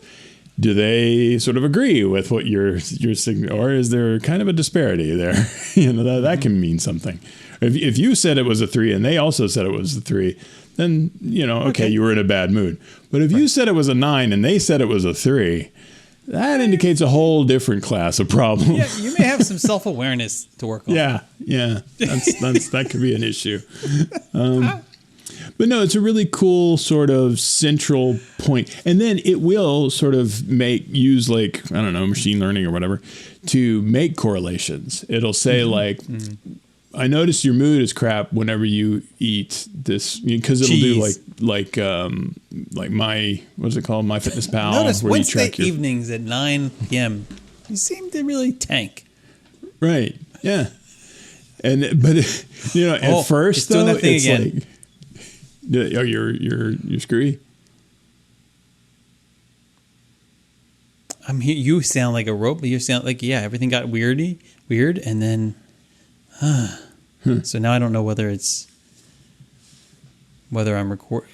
do they sort of agree with what you're saying, or is there kind of a disparity there? That can mean something. If you said it was a 3 and they also said it was a 3, then, okay, you were in a bad mood. But if you said it was a 9 and they said it was a 3, that indicates a whole different class of problem. Yeah, you may have some self-awareness to work on. Yeah. That could be an issue. But no, it's a really cool sort of central point. And then it will sort of use machine learning or whatever to make correlations. It'll say I noticed your mood is crap whenever you eat this, because it'll Cheese. do like my, what's it called? My Fitness Pal. Notice where Wednesday you track evenings at 9 p.m. You seem to really tank. Right. Yeah. But at first it's doing though, that thing it's again. You're screwy. I'm here. You sound like a rope, but you sound like everything got weird, and then. So now I don't know whether I'm recording.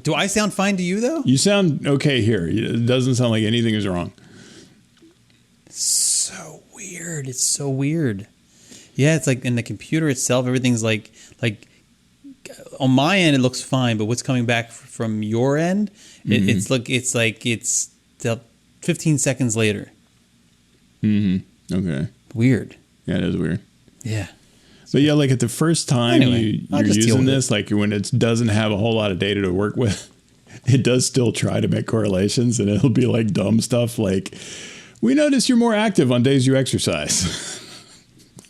Do I sound fine to you though? You sound okay here. It doesn't sound like anything is wrong. So weird. It's so weird. Yeah, it's like in the computer itself, everything's like on my end it looks fine, but what's coming back from your end, it's 15 seconds later. Mm-hmm. Okay. Weird. Yeah, it is weird. Yeah. But yeah, like at the first time you're using this, like when it doesn't have a whole lot of data to work with, it does still try to make correlations, and it'll be like dumb stuff like, we notice you're more active on days you exercise.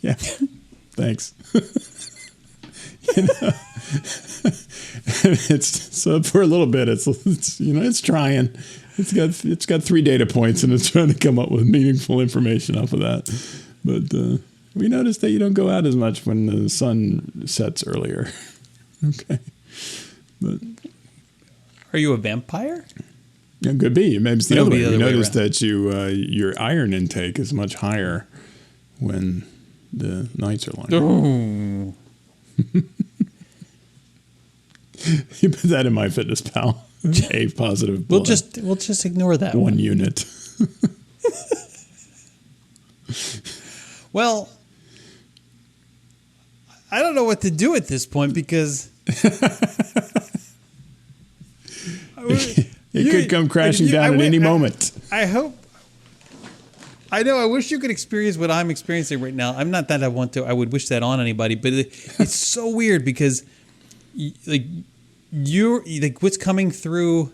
Yeah, thanks. It's so for a little bit, it's trying. It's got 3 data points, and it's trying to come up with meaningful information off of that. But we noticed that you don't go out as much when the sun sets earlier. Okay. But Are you a vampire? It could be. Maybe it's the other way. You notice around. that your iron intake is much higher when the nights are longer. Oh. You put that in My Fitness Pal. A positive. We'll just ignore that 1 unit. Well, I don't know what to do at this point because it could come crashing down at any moment. I hope. I know. I wish you could experience what I'm experiencing right now. I'm not that I want to. I would wish that on anybody, but it's so weird because, you're what's coming through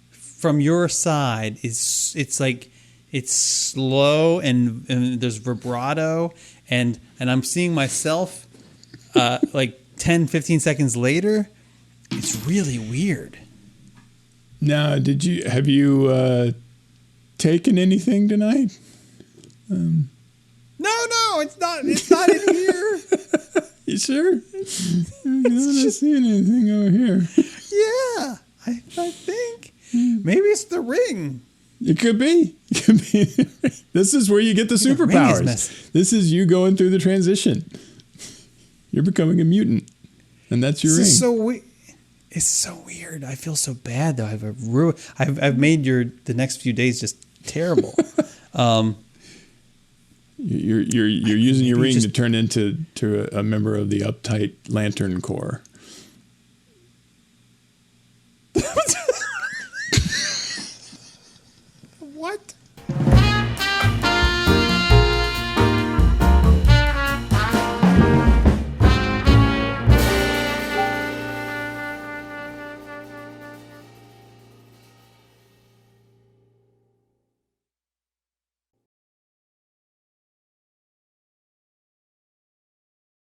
from your side is it's slow and there's vibrato and I'm seeing myself 10, 15 seconds later. It's really weird. Now, have you taken anything tonight? No, it's not in here. You sure? I'm not seeing anything over here. Yeah, I think maybe it's the ring. It could be. This is where you get the superpowers. This is you going through the transition. You're becoming a mutant, and that's your ring. It's so weird. I feel so bad though. I've made the next few days just terrible. You're using your ring to turn into a member of the uptight Lantern Corps.